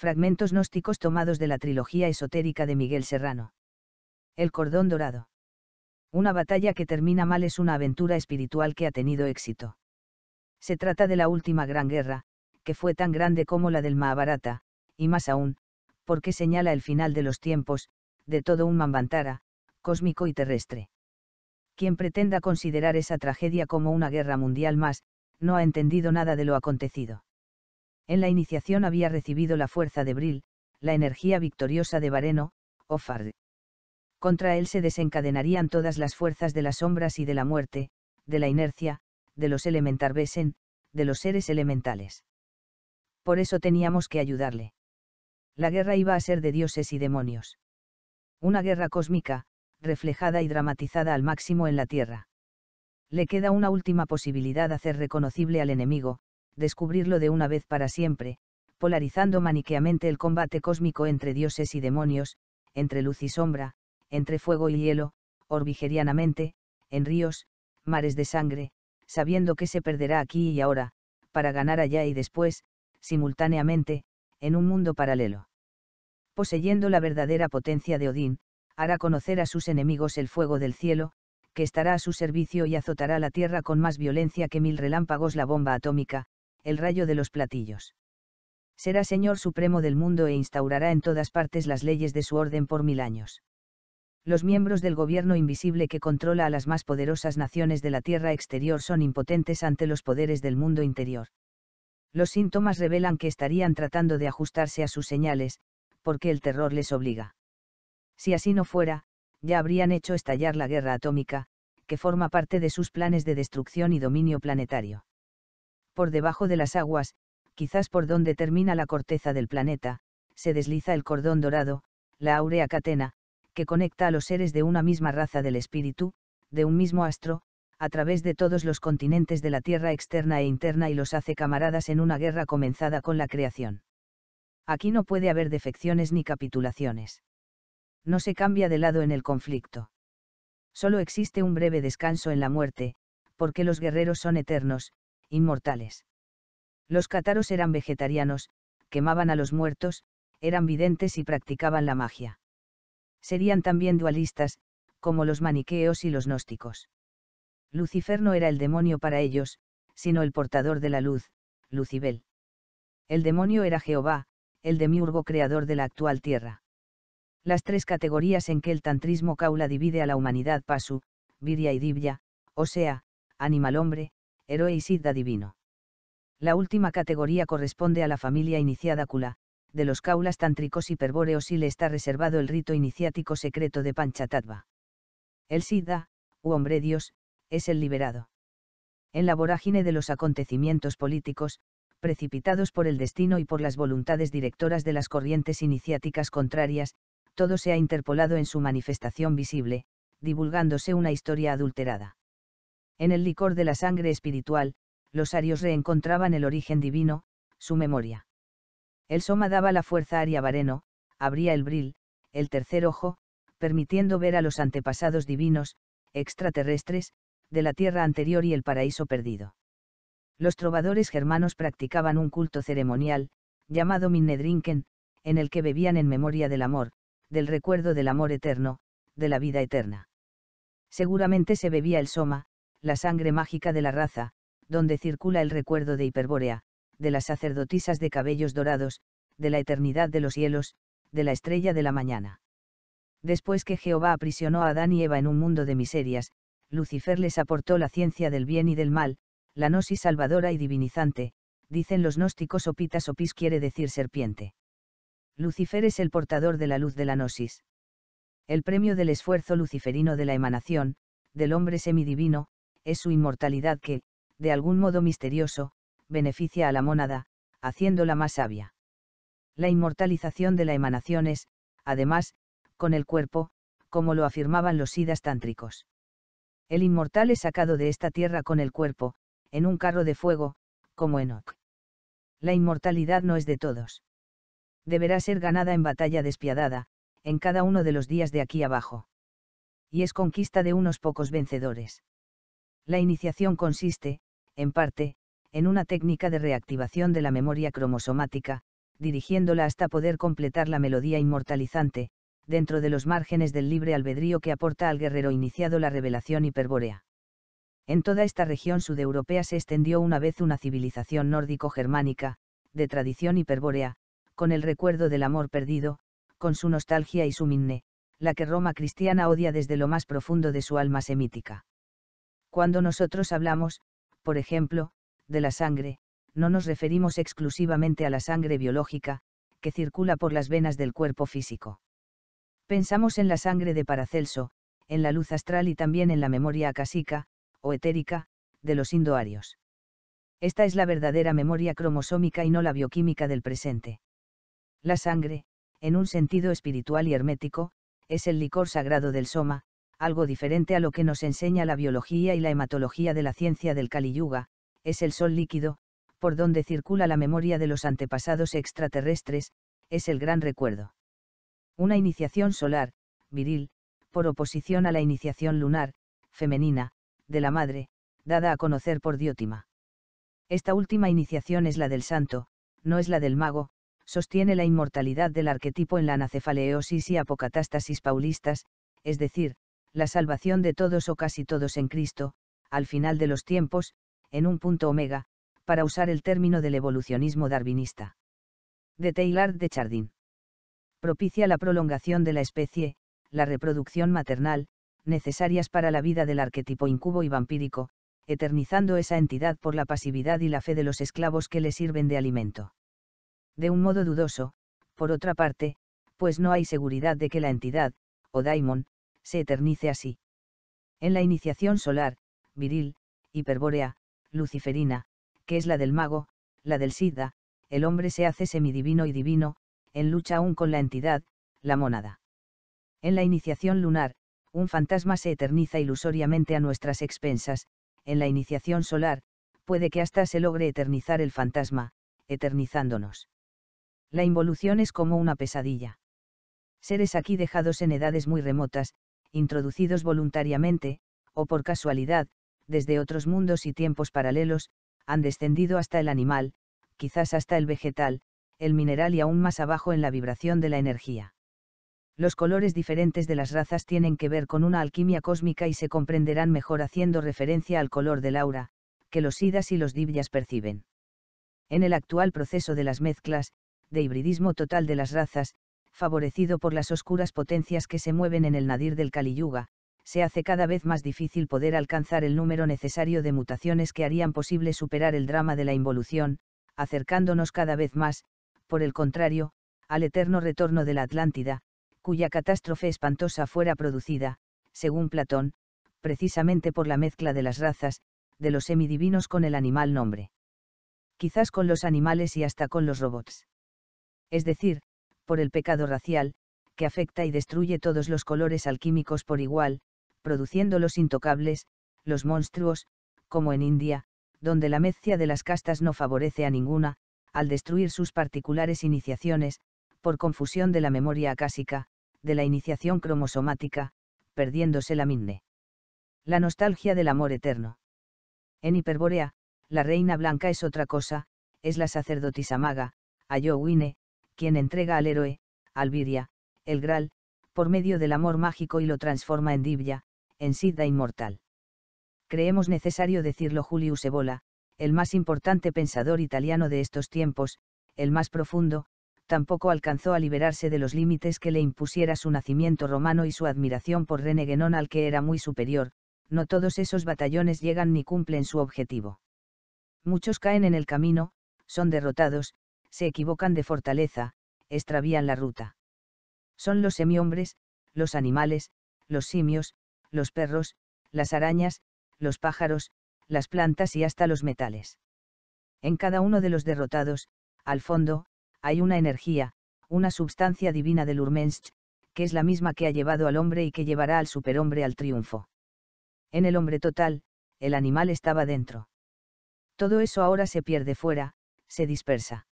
Fragmentos gnósticos tomados de la trilogía esotérica de Miguel Serrano. El cordón dorado. Una batalla que termina mal es una aventura espiritual que ha tenido éxito. Se trata de la última gran guerra, que fue tan grande como la del Mahabharata, y más aún, porque señala el final de los tiempos, de todo un Manvantara, cósmico y terrestre. Quien pretenda considerar esa tragedia como una guerra mundial más, no ha entendido nada de lo acontecido. En la iniciación había recibido la fuerza de Bril, la energía victoriosa de Vareno, o Fard. Contra él se desencadenarían todas las fuerzas de las sombras y de la muerte, de la inercia, de los elementarbesen, de los seres elementales. Por eso teníamos que ayudarle. La guerra iba a ser de dioses y demonios. Una guerra cósmica, reflejada y dramatizada al máximo en la Tierra. Le queda una última posibilidad: hacer reconocible al enemigo, descubrirlo de una vez para siempre, polarizando maniqueamente el combate cósmico entre dioses y demonios, entre luz y sombra, entre fuego y hielo, orbigerianamente, en ríos, mares de sangre, sabiendo que se perderá aquí y ahora, para ganar allá y después, simultáneamente, en un mundo paralelo. Poseyendo la verdadera potencia de Odín, hará conocer a sus enemigos el fuego del cielo, que estará a su servicio y azotará la tierra con más violencia que 1000 relámpagos la bomba atómica, el rayo de los platillos. Será Señor supremo del mundo e instaurará en todas partes las leyes de su orden por 1000 años. Los miembros del gobierno invisible que controla a las más poderosas naciones de la tierra exterior son impotentes ante los poderes del mundo interior. Los síntomas revelan que estarían tratando de ajustarse a sus señales, porque el terror les obliga. Si así no fuera, ya habrían hecho estallar la guerra atómica, que forma parte de sus planes de destrucción y dominio planetario. Por debajo de las aguas, quizás por donde termina la corteza del planeta, se desliza el cordón dorado, la áurea catena, que conecta a los seres de una misma raza del espíritu, de un mismo astro, a través de todos los continentes de la Tierra externa e interna, y los hace camaradas en una guerra comenzada con la creación. Aquí no puede haber defecciones ni capitulaciones. No se cambia de lado en el conflicto. Solo existe un breve descanso en la muerte, porque los guerreros son eternos, inmortales. Los cátaros eran vegetarianos, quemaban a los muertos, eran videntes y practicaban la magia. Serían también dualistas, como los maniqueos y los gnósticos. Lucifer no era el demonio para ellos, sino el portador de la luz, Lucibel. El demonio era Jehová, el demiurgo creador de la actual tierra. Las tres categorías en que el tantrismo Kaula divide a la humanidad: Pasu, Virya y Divya, o sea, animal-hombre, héroe y siddha divino. La última categoría corresponde a la familia iniciada Kula, de los Kaulas tántricos hiperbóreos, y le está reservado el rito iniciático secreto de Panchatattva. El siddha, u hombre Dios, es el liberado. En la vorágine de los acontecimientos políticos, precipitados por el destino y por las voluntades directoras de las corrientes iniciáticas contrarias, todo se ha interpolado en su manifestación visible, divulgándose una historia adulterada. En el licor de la sangre espiritual, los arios reencontraban el origen divino, su memoria. El soma daba la fuerza aria Vareno, abría el bril, el tercer ojo, permitiendo ver a los antepasados divinos, extraterrestres, de la tierra anterior y el paraíso perdido. Los trovadores germanos practicaban un culto ceremonial, llamado Minnedrinken, en el que bebían en memoria del amor, del recuerdo del amor eterno, de la vida eterna. Seguramente se bebía el soma, la sangre mágica de la raza, donde circula el recuerdo de Hiperbórea, de las sacerdotisas de cabellos dorados, de la eternidad de los hielos, de la estrella de la mañana. Después que Jehová aprisionó a Adán y Eva en un mundo de miserias, Lucifer les aportó la ciencia del bien y del mal, la gnosis salvadora y divinizante, dicen los gnósticos. Opitas, opis quiere decir serpiente. Lucifer es el portador de la luz de la gnosis. El premio del esfuerzo luciferino de la emanación, del hombre semidivino, es su inmortalidad que, de algún modo misterioso, beneficia a la mónada, haciéndola más sabia. La inmortalización de la emanación es, además, con el cuerpo, como lo afirmaban los siddhas tántricos. El inmortal es sacado de esta tierra con el cuerpo, en un carro de fuego, como Enoch. La inmortalidad no es de todos. Deberá ser ganada en batalla despiadada, en cada uno de los días de aquí abajo. Y es conquista de unos pocos vencedores. La iniciación consiste, en parte, en una técnica de reactivación de la memoria cromosomática, dirigiéndola hasta poder completar la melodía inmortalizante, dentro de los márgenes del libre albedrío que aporta al guerrero iniciado la revelación hiperbórea. En toda esta región sudeuropea se extendió una vez una civilización nórdico-germánica, de tradición hiperbórea, con el recuerdo del amor perdido, con su nostalgia y su minne, la que Roma cristiana odia desde lo más profundo de su alma semítica. Cuando nosotros hablamos, por ejemplo, de la sangre, no nos referimos exclusivamente a la sangre biológica, que circula por las venas del cuerpo físico. Pensamos en la sangre de Paracelso, en la luz astral y también en la memoria acásica, o etérica, de los indoarios. Esta es la verdadera memoria cromosómica y no la bioquímica del presente. La sangre, en un sentido espiritual y hermético, es el licor sagrado del soma, algo diferente a lo que nos enseña la biología y la hematología de la ciencia del Kali Yuga, es el sol líquido, por donde circula la memoria de los antepasados extraterrestres, es el gran recuerdo. Una iniciación solar, viril, por oposición a la iniciación lunar, femenina, de la madre, dada a conocer por Diótima. Esta última iniciación es la del santo, no es la del mago, sostiene la inmortalidad del arquetipo en la anacefaleosis y apocatástasis paulistas, es decir, la salvación de todos o casi todos en Cristo, al final de los tiempos, en un punto omega, para usar el término del evolucionismo darwinista. De Teilhard de Chardin. Propicia la prolongación de la especie, la reproducción maternal, necesarias para la vida del arquetipo incubo y vampírico, eternizando esa entidad por la pasividad y la fe de los esclavos que le sirven de alimento. De un modo dudoso, por otra parte, pues no hay seguridad de que la entidad, o daimon, se eternice así. En la iniciación solar, viril, hiperbórea, luciferina, que es la del mago, la del siddha, el hombre se hace semidivino y divino, en lucha aún con la entidad, la mónada. En la iniciación lunar, un fantasma se eterniza ilusoriamente a nuestras expensas, en la iniciación solar, puede que hasta se logre eternizar el fantasma, eternizándonos. La involución es como una pesadilla. Seres aquí dejados en edades muy remotas, introducidos voluntariamente, o por casualidad, desde otros mundos y tiempos paralelos, han descendido hasta el animal, quizás hasta el vegetal, el mineral y aún más abajo en la vibración de la energía. Los colores diferentes de las razas tienen que ver con una alquimia cósmica y se comprenderán mejor haciendo referencia al color del aura, que los siddhas y los divyas perciben. En el actual proceso de las mezclas, de hibridismo total de las razas, favorecido por las oscuras potencias que se mueven en el nadir del Kali Yuga, se hace cada vez más difícil poder alcanzar el número necesario de mutaciones que harían posible superar el drama de la involución, acercándonos cada vez más, por el contrario, al eterno retorno de la Atlántida, cuya catástrofe espantosa fuera producida, según Platón, precisamente por la mezcla de las razas, de los semidivinos con el animal nombre. Quizás con los animales y hasta con los robots. Es decir, por el pecado racial, que afecta y destruye todos los colores alquímicos por igual, produciendo los intocables, los monstruos, como en India, donde la mezcla de las castas no favorece a ninguna, al destruir sus particulares iniciaciones, por confusión de la memoria acásica, de la iniciación cromosomática, perdiéndose la minne. La nostalgia del amor eterno. En Hiperbórea, la reina blanca es otra cosa, es la sacerdotisa maga, Ayowine, quien entrega al héroe, Alviria, el Graal, por medio del amor mágico y lo transforma en Divya, en siddha inmortal. Creemos necesario decirlo Julius Evola, el más importante pensador italiano de estos tiempos, el más profundo, tampoco alcanzó a liberarse de los límites que le impusiera su nacimiento romano y su admiración por René Guénon al que era muy superior, no todos esos batallones llegan ni cumplen su objetivo. Muchos caen en el camino, son derrotados, se equivocan de fortaleza, extravían la ruta. Son los semihombres, los animales, los simios, los perros, las arañas, los pájaros, las plantas y hasta los metales. En cada uno de los derrotados, al fondo, hay una energía, una substancia divina del Urmensch, que es la misma que ha llevado al hombre y que llevará al superhombre al triunfo. En el hombre total, el animal estaba dentro. Todo eso ahora se pierde fuera, se dispersa.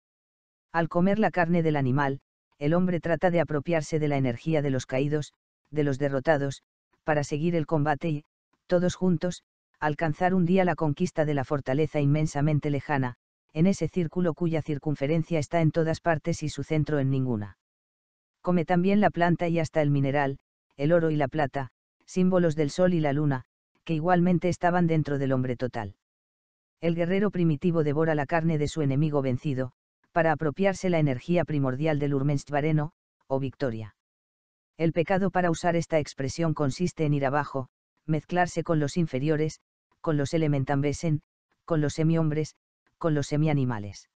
Al comer la carne del animal, el hombre trata de apropiarse de la energía de los caídos, de los derrotados, para seguir el combate y, todos juntos, alcanzar un día la conquista de la fortaleza inmensamente lejana, en ese círculo cuya circunferencia está en todas partes y su centro en ninguna. Come también la planta y hasta el mineral, el oro y la plata, símbolos del sol y la luna, que igualmente estaban dentro del hombre total. El guerrero primitivo devora la carne de su enemigo vencido, para apropiarse la energía primordial del Urmenstvareno, o victoria. El pecado, para usar esta expresión, consiste en ir abajo, mezclarse con los inferiores, con los elementanvesen, con los semihombres, con los semianimales.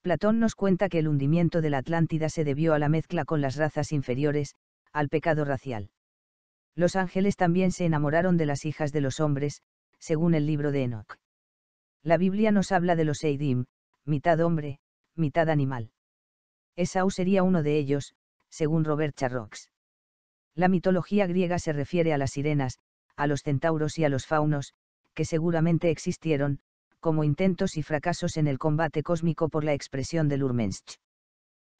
Platón nos cuenta que el hundimiento de la Atlántida se debió a la mezcla con las razas inferiores, al pecado racial. Los ángeles también se enamoraron de las hijas de los hombres, según el libro de Enoc. La Biblia nos habla de los Eidim, mitad hombre, mitad animal. Esau sería uno de ellos, según Robert Charrox. La mitología griega se refiere a las sirenas, a los centauros y a los faunos, que seguramente existieron, como intentos y fracasos en el combate cósmico por la expresión del Urmensch.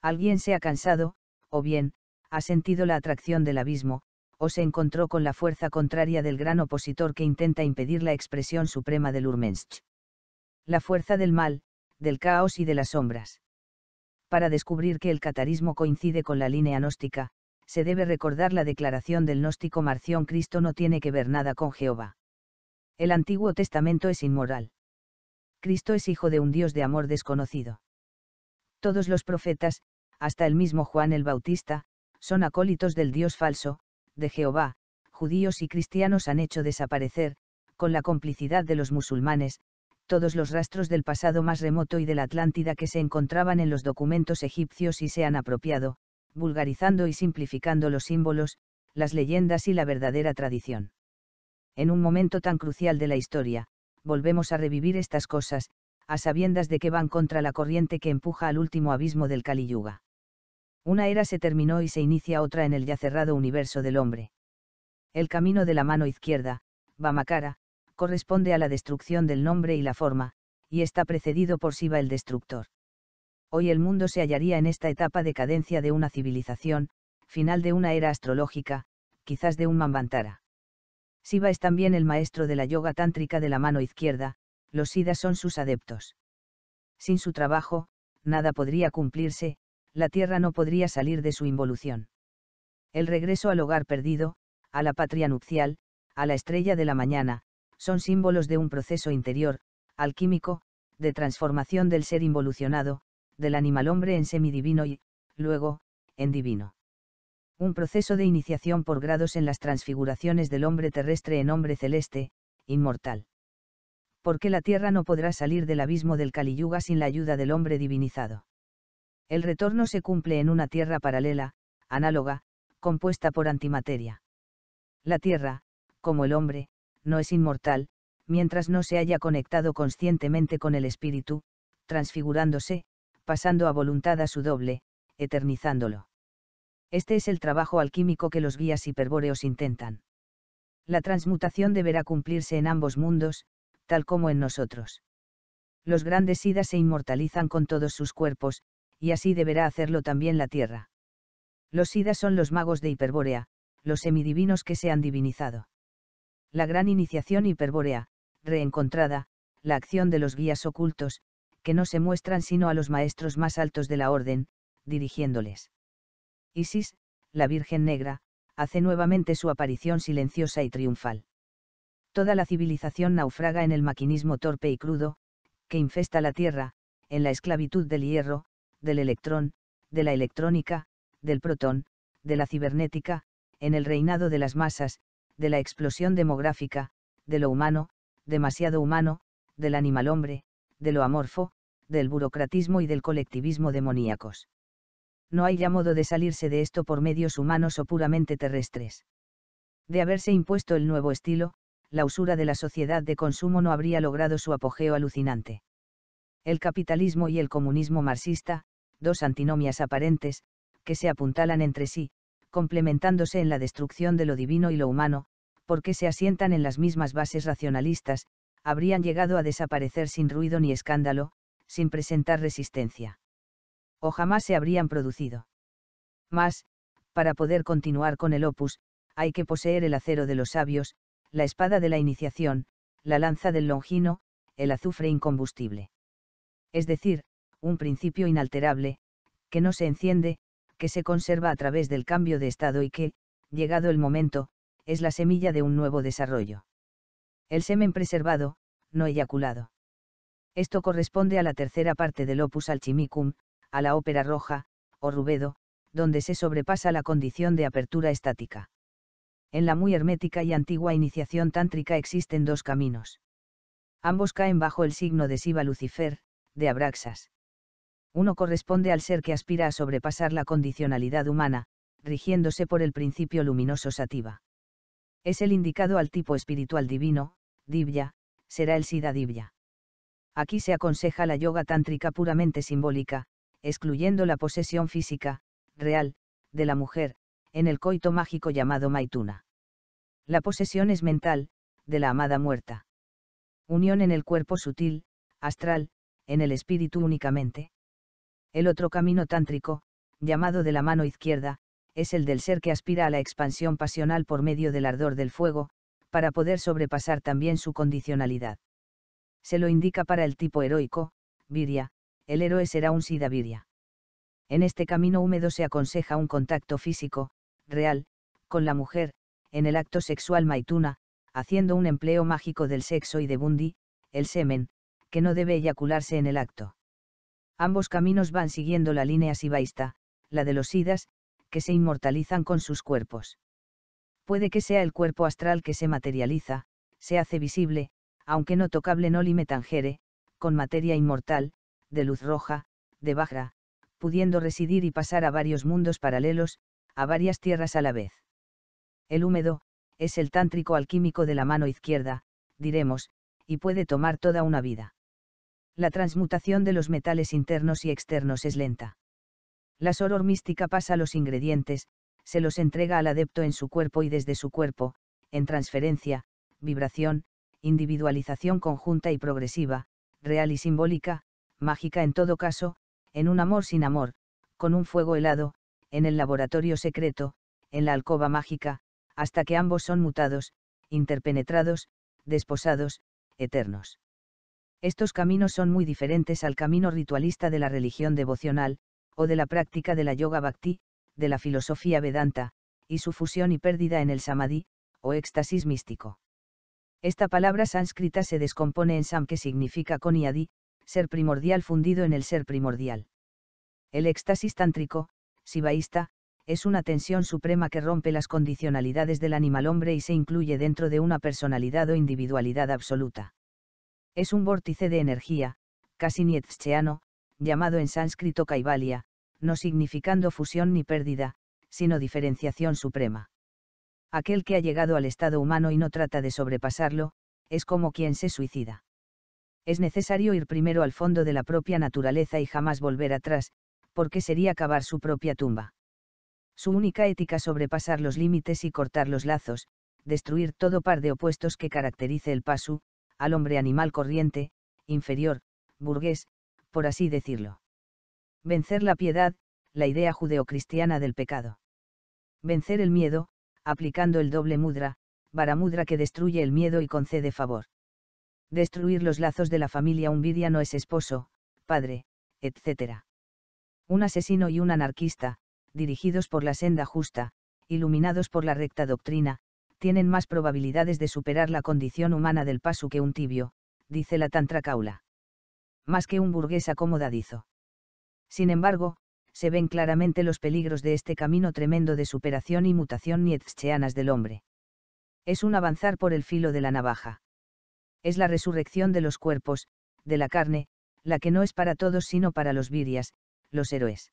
Alguien se ha cansado, o bien, ha sentido la atracción del abismo, o se encontró con la fuerza contraria del gran opositor que intenta impedir la expresión suprema del Urmensch. La fuerza del mal, del caos y de las sombras. Para descubrir que el catarismo coincide con la línea gnóstica, se debe recordar la declaración del gnóstico Marción: Cristo no tiene que ver nada con Jehová. El Antiguo Testamento es inmoral. Cristo es hijo de un Dios de amor desconocido. Todos los profetas, hasta el mismo Juan el Bautista, son acólitos del Dios falso, de Jehová. Judíos y cristianos han hecho desaparecer, con la complicidad de los musulmanes, todos los rastros del pasado más remoto y de la Atlántida que se encontraban en los documentos egipcios y se han apropiado, vulgarizando y simplificando los símbolos, las leyendas y la verdadera tradición. En un momento tan crucial de la historia, volvemos a revivir estas cosas, a sabiendas de que van contra la corriente que empuja al último abismo del Kali Yuga. Una era se terminó y se inicia otra en el ya cerrado universo del hombre. El camino de la mano izquierda, Vamakara, corresponde a la destrucción del nombre y la forma, y está precedido por Shiva el destructor. Hoy el mundo se hallaría en esta etapa de cadencia de una civilización, final de una era astrológica, quizás de un Manvantara. Shiva es también el maestro de la yoga tántrica de la mano izquierda, los Siddhas son sus adeptos. Sin su trabajo, nada podría cumplirse, la tierra no podría salir de su involución. El regreso al hogar perdido, a la patria nupcial, a la estrella de la mañana, son símbolos de un proceso interior, alquímico, de transformación del ser involucionado, del animal hombre en semidivino y, luego, en divino. Un proceso de iniciación por grados en las transfiguraciones del hombre terrestre en hombre celeste, inmortal. Porque la tierra no podrá salir del abismo del Kali Yuga sin la ayuda del hombre divinizado. El retorno se cumple en una tierra paralela, análoga, compuesta por antimateria. La tierra, como el hombre, no es inmortal, mientras no se haya conectado conscientemente con el espíritu, transfigurándose, pasando a voluntad a su doble, eternizándolo. Este es el trabajo alquímico que los guías hiperbóreos intentan. La transmutación deberá cumplirse en ambos mundos, tal como en nosotros. Los grandes Siddhas se inmortalizan con todos sus cuerpos, y así deberá hacerlo también la tierra. Los Siddhas son los magos de Hiperbórea, los semidivinos que se han divinizado. La gran iniciación hiperbórea, reencontrada, la acción de los guías ocultos, que no se muestran sino a los maestros más altos de la orden, dirigiéndoles. Isis, la Virgen Negra, hace nuevamente su aparición silenciosa y triunfal. Toda la civilización naufraga en el maquinismo torpe y crudo, que infesta la Tierra, en la esclavitud del hierro, del electrón, de la electrónica, del protón, de la cibernética, en el reinado de las masas, de la explosión demográfica, de lo humano, demasiado humano, del animal hombre, de lo amorfo, del burocratismo y del colectivismo demoníacos. No hay ya modo de salirse de esto por medios humanos o puramente terrestres. De haberse impuesto el nuevo estilo, la usura de la sociedad de consumo no habría logrado su apogeo alucinante. El capitalismo y el comunismo marxista, dos antinomias aparentes, que se apuntalan entre sí, complementándose en la destrucción de lo divino y lo humano, porque se asientan en las mismas bases racionalistas, habrían llegado a desaparecer sin ruido ni escándalo, sin presentar resistencia. O jamás se habrían producido. Mas, para poder continuar con el opus, hay que poseer el acero de los sabios, la espada de la iniciación, la lanza del Longino, el azufre incombustible. Es decir, un principio inalterable, que no se enciende, que se conserva a través del cambio de estado y que, llegado el momento, es la semilla de un nuevo desarrollo. El semen preservado, no eyaculado. Esto corresponde a la tercera parte del opus alchimicum, a la ópera roja, o rubedo, donde se sobrepasa la condición de apertura estática. En la muy hermética y antigua iniciación tántrica existen dos caminos. Ambos caen bajo el signo de Siva Lucifer, de Abraxas. Uno corresponde al ser que aspira a sobrepasar la condicionalidad humana, rigiéndose por el principio luminoso sativa. Es el indicado al tipo espiritual divino, Divya, será el Siddha Divya. Aquí se aconseja la yoga tántrica puramente simbólica, excluyendo la posesión física, real, de la mujer, en el coito mágico llamado Maituna. La posesión es mental, de la amada muerta. Unión en el cuerpo sutil, astral, en el espíritu únicamente. El otro camino tántrico, llamado de la mano izquierda, es el del ser que aspira a la expansión pasional por medio del ardor del fuego, para poder sobrepasar también su condicionalidad. Se lo indica para el tipo heroico, Virya, el héroe será un Siddha Virya. En este camino húmedo se aconseja un contacto físico, real, con la mujer, en el acto sexual Maituna, haciendo un empleo mágico del sexo y de Bundi, el semen, que no debe eyacularse en el acto. Ambos caminos van siguiendo la línea sivaísta, la de los siddhas, que se inmortalizan con sus cuerpos. Puede que sea el cuerpo astral que se materializa, se hace visible, aunque no tocable nolime tangere, con materia inmortal, de luz roja, de Vajra, pudiendo residir y pasar a varios mundos paralelos, a varias tierras a la vez. El húmedo, es el tántrico alquímico de la mano izquierda, diremos, y puede tomar toda una vida. La transmutación de los metales internos y externos es lenta. La soror mística pasa los ingredientes, se los entrega al adepto en su cuerpo y desde su cuerpo, en transferencia, vibración, individualización conjunta y progresiva, real y simbólica, mágica en todo caso, en un amor sin amor, con un fuego helado, en el laboratorio secreto, en la alcoba mágica, hasta que ambos son mutados, interpenetrados, desposados, eternos. Estos caminos son muy diferentes al camino ritualista de la religión devocional, o de la práctica de la yoga bhakti, de la filosofía vedanta, y su fusión y pérdida en el samadhi, o éxtasis místico. Esta palabra sánscrita se descompone en sam, que significa con y adi, ser primordial fundido en el ser primordial. El éxtasis tántrico, sivaísta, es una tensión suprema que rompe las condicionalidades del animal hombre y se incluye dentro de una personalidad o individualidad absoluta. Es un vórtice de energía, casi nietzscheano, llamado en sánscrito kaivalya, no significando fusión ni pérdida, sino diferenciación suprema. Aquel que ha llegado al estado humano y no trata de sobrepasarlo, es como quien se suicida. Es necesario ir primero al fondo de la propia naturaleza y jamás volver atrás, porque sería cavar su propia tumba. Su única ética sobrepasar los límites y cortar los lazos, destruir todo par de opuestos que caracterice el pasu, al hombre animal corriente, inferior, burgués, por así decirlo. Vencer la piedad, la idea judeocristiana del pecado. Vencer el miedo, aplicando el doble mudra, varamudra que destruye el miedo y concede favor. Destruir los lazos de la familia. Un virya no es esposo, padre, etc. Un asesino y un anarquista, dirigidos por la senda justa, iluminados por la recta doctrina, tienen más probabilidades de superar la condición humana del pasu que un tibio, dice la Tantra Kaula. Más que un burgués acomodadizo. Sin embargo, se ven claramente los peligros de este camino tremendo de superación y mutación nietzscheanas del hombre. Es un avanzar por el filo de la navaja. Es la resurrección de los cuerpos, de la carne, la que no es para todos sino para los viryas, los héroes.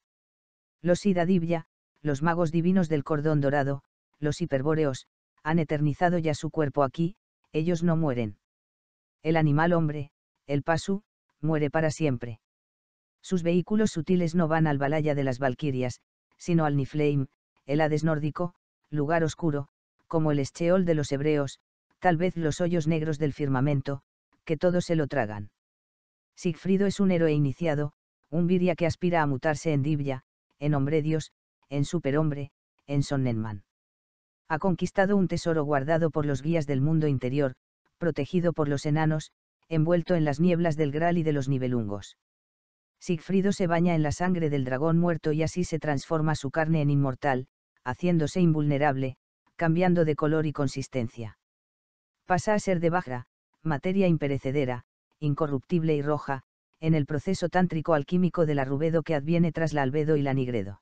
Los Siddha Divya, los magos divinos del cordón dorado, los hiperbóreos, han eternizado ya su cuerpo aquí, ellos no mueren. El animal hombre, el pasu, muere para siempre. Sus vehículos sutiles no van al Valhalla de las Valquirias, sino al Niflheim, el Hades nórdico, lugar oscuro, como el Sheol de los hebreos, tal vez los hoyos negros del firmamento, que todos se lo tragan. Sigfrido es un héroe iniciado, un virya que aspira a mutarse en Divya, en hombre dios, en superhombre, en Sonnenman. Ha conquistado un tesoro guardado por los guías del mundo interior, protegido por los enanos, envuelto en las nieblas del Graal y de los Nibelungos. Sigfrido se baña en la sangre del dragón muerto y así se transforma su carne en inmortal, haciéndose invulnerable, cambiando de color y consistencia. Pasa a ser de Vajra, materia imperecedera, incorruptible y roja, en el proceso tántrico alquímico del arrubedo que adviene tras la albedo y la nigredo.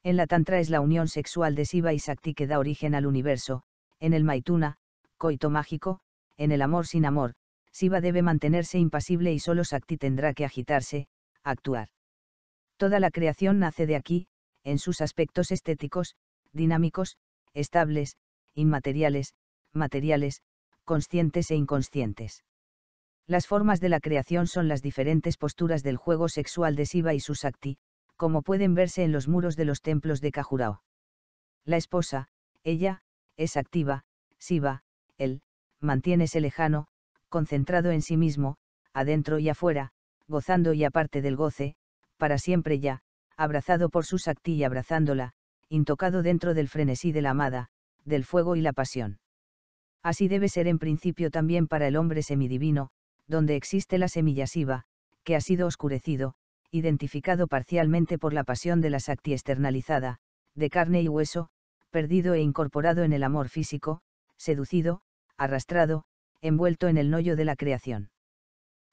En la tantra es la unión sexual de Shiva y Shakti que da origen al universo, en el Maituna, coito mágico, en el amor sin amor, Shiva debe mantenerse impasible y solo Shakti tendrá que agitarse, actuar. Toda la creación nace de aquí, en sus aspectos estéticos, dinámicos, estables, inmateriales, materiales, conscientes e inconscientes. Las formas de la creación son las diferentes posturas del juego sexual de Shiva y su Shakti, como pueden verse en los muros de los templos de Khajuraho. La esposa, ella, es activa, Shiva, él, mantiénese lejano, concentrado en sí mismo, adentro y afuera, gozando y aparte del goce, para siempre ya, abrazado por su Shakti y abrazándola, intocado dentro del frenesí de la amada, del fuego y la pasión. Así debe ser en principio también para el hombre semidivino, donde existe la semilla Shiva, que ha sido oscurecido, identificado parcialmente por la pasión de la Shakti externalizada, de carne y hueso, perdido e incorporado en el amor físico, seducido, arrastrado, envuelto en el noyo de la creación.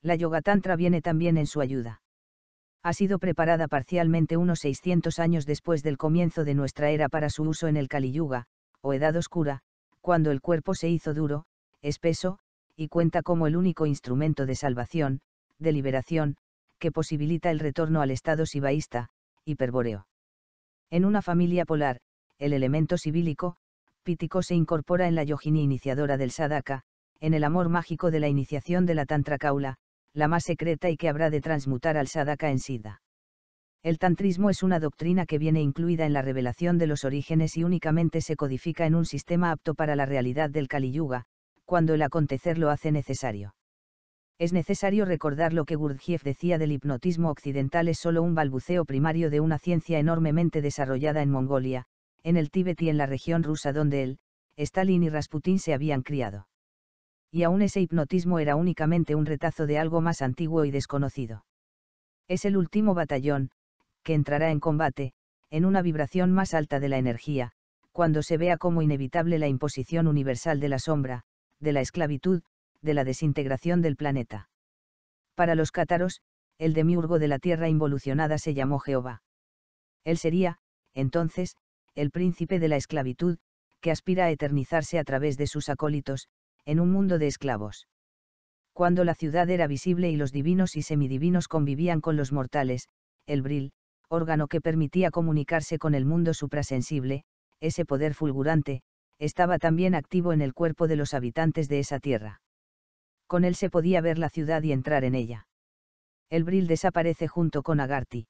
La Yoga Tantra viene también en su ayuda. Ha sido preparada parcialmente unos 600 años después del comienzo de nuestra era para su uso en el Kali Yuga, o Edad Oscura, cuando el cuerpo se hizo duro, espeso, y cuenta como el único instrumento de salvación, de liberación, que posibilita el retorno al estado shivaísta, hiperbóreo. En una familia polar, el elemento sibílico, pítico se incorpora en la yogini iniciadora del sadhaka, en el amor mágico de la iniciación de la tantra kaula, la más secreta y que habrá de transmutar al sadhaka en siddha. El tantrismo es una doctrina que viene incluida en la revelación de los orígenes y únicamente se codifica en un sistema apto para la realidad del Kali Yuga, cuando el acontecer lo hace necesario. Es necesario recordar lo que Gurdjieff decía del hipnotismo occidental: es solo un balbuceo primario de una ciencia enormemente desarrollada en Mongolia, en el Tíbet y en la región rusa donde él, Stalin y Rasputín se habían criado. Y aún ese hipnotismo era únicamente un retazo de algo más antiguo y desconocido. Es el último batallón, que entrará en combate, en una vibración más alta de la energía, cuando se vea como inevitable la imposición universal de la sombra, de la esclavitud, de la desintegración del planeta. Para los cátaros, el demiurgo de la tierra involucionada se llamó Jehová. Él sería, entonces, el príncipe de la esclavitud, que aspira a eternizarse a través de sus acólitos, en un mundo de esclavos. Cuando la ciudad era visible y los divinos y semidivinos convivían con los mortales, el bril, órgano que permitía comunicarse con el mundo suprasensible, ese poder fulgurante, estaba también activo en el cuerpo de los habitantes de esa tierra. Con él se podía ver la ciudad y entrar en ella. El bril desaparece junto con Agartha.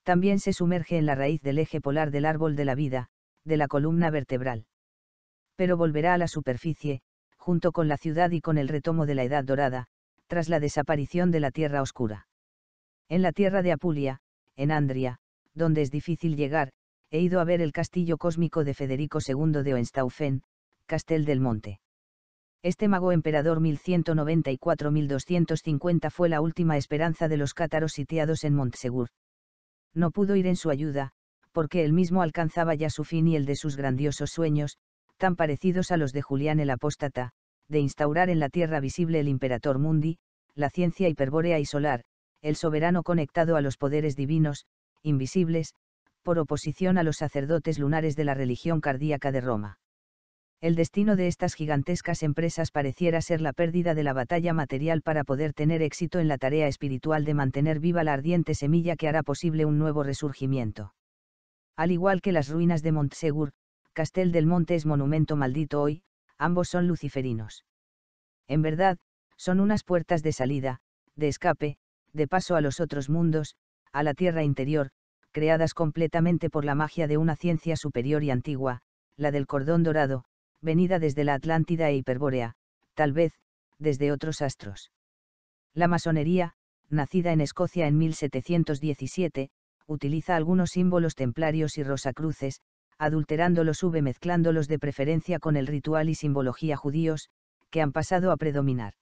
También se sumerge en la raíz del eje polar del árbol de la vida, de la columna vertebral. Pero volverá a la superficie, junto con la ciudad y con el retomo de la Edad Dorada, tras la desaparición de la Tierra Oscura. En la tierra de Apulia, en Andria, donde es difícil llegar, he ido a ver el castillo cósmico de Federico II de Hohenstaufen, Castel del Monte. Este mago emperador 1194-1250 fue la última esperanza de los cátaros sitiados en Montsegur. No pudo ir en su ayuda, porque él mismo alcanzaba ya su fin y el de sus grandiosos sueños, tan parecidos a los de Julián el Apóstata, de instaurar en la tierra visible el Imperator Mundi, la ciencia hiperbórea y solar, el soberano conectado a los poderes divinos, invisibles, por oposición a los sacerdotes lunares de la religión cardíaca de Roma. El destino de estas gigantescas empresas pareciera ser la pérdida de la batalla material para poder tener éxito en la tarea espiritual de mantener viva la ardiente semilla que hará posible un nuevo resurgimiento. Al igual que las ruinas de Montsegur, Castel del Monte es monumento maldito hoy, ambos son luciferinos. En verdad, son unas puertas de salida, de escape, de paso a los otros mundos, a la tierra interior, creadas completamente por la magia de una ciencia superior y antigua, la del cordón dorado, venida desde la Atlántida e Hiperbórea, tal vez, desde otros astros. La masonería, nacida en Escocia en 1717, utiliza algunos símbolos templarios y rosacruces, adulterándolos o mezclándolos de preferencia con el ritual y simbología judíos, que han pasado a predominar.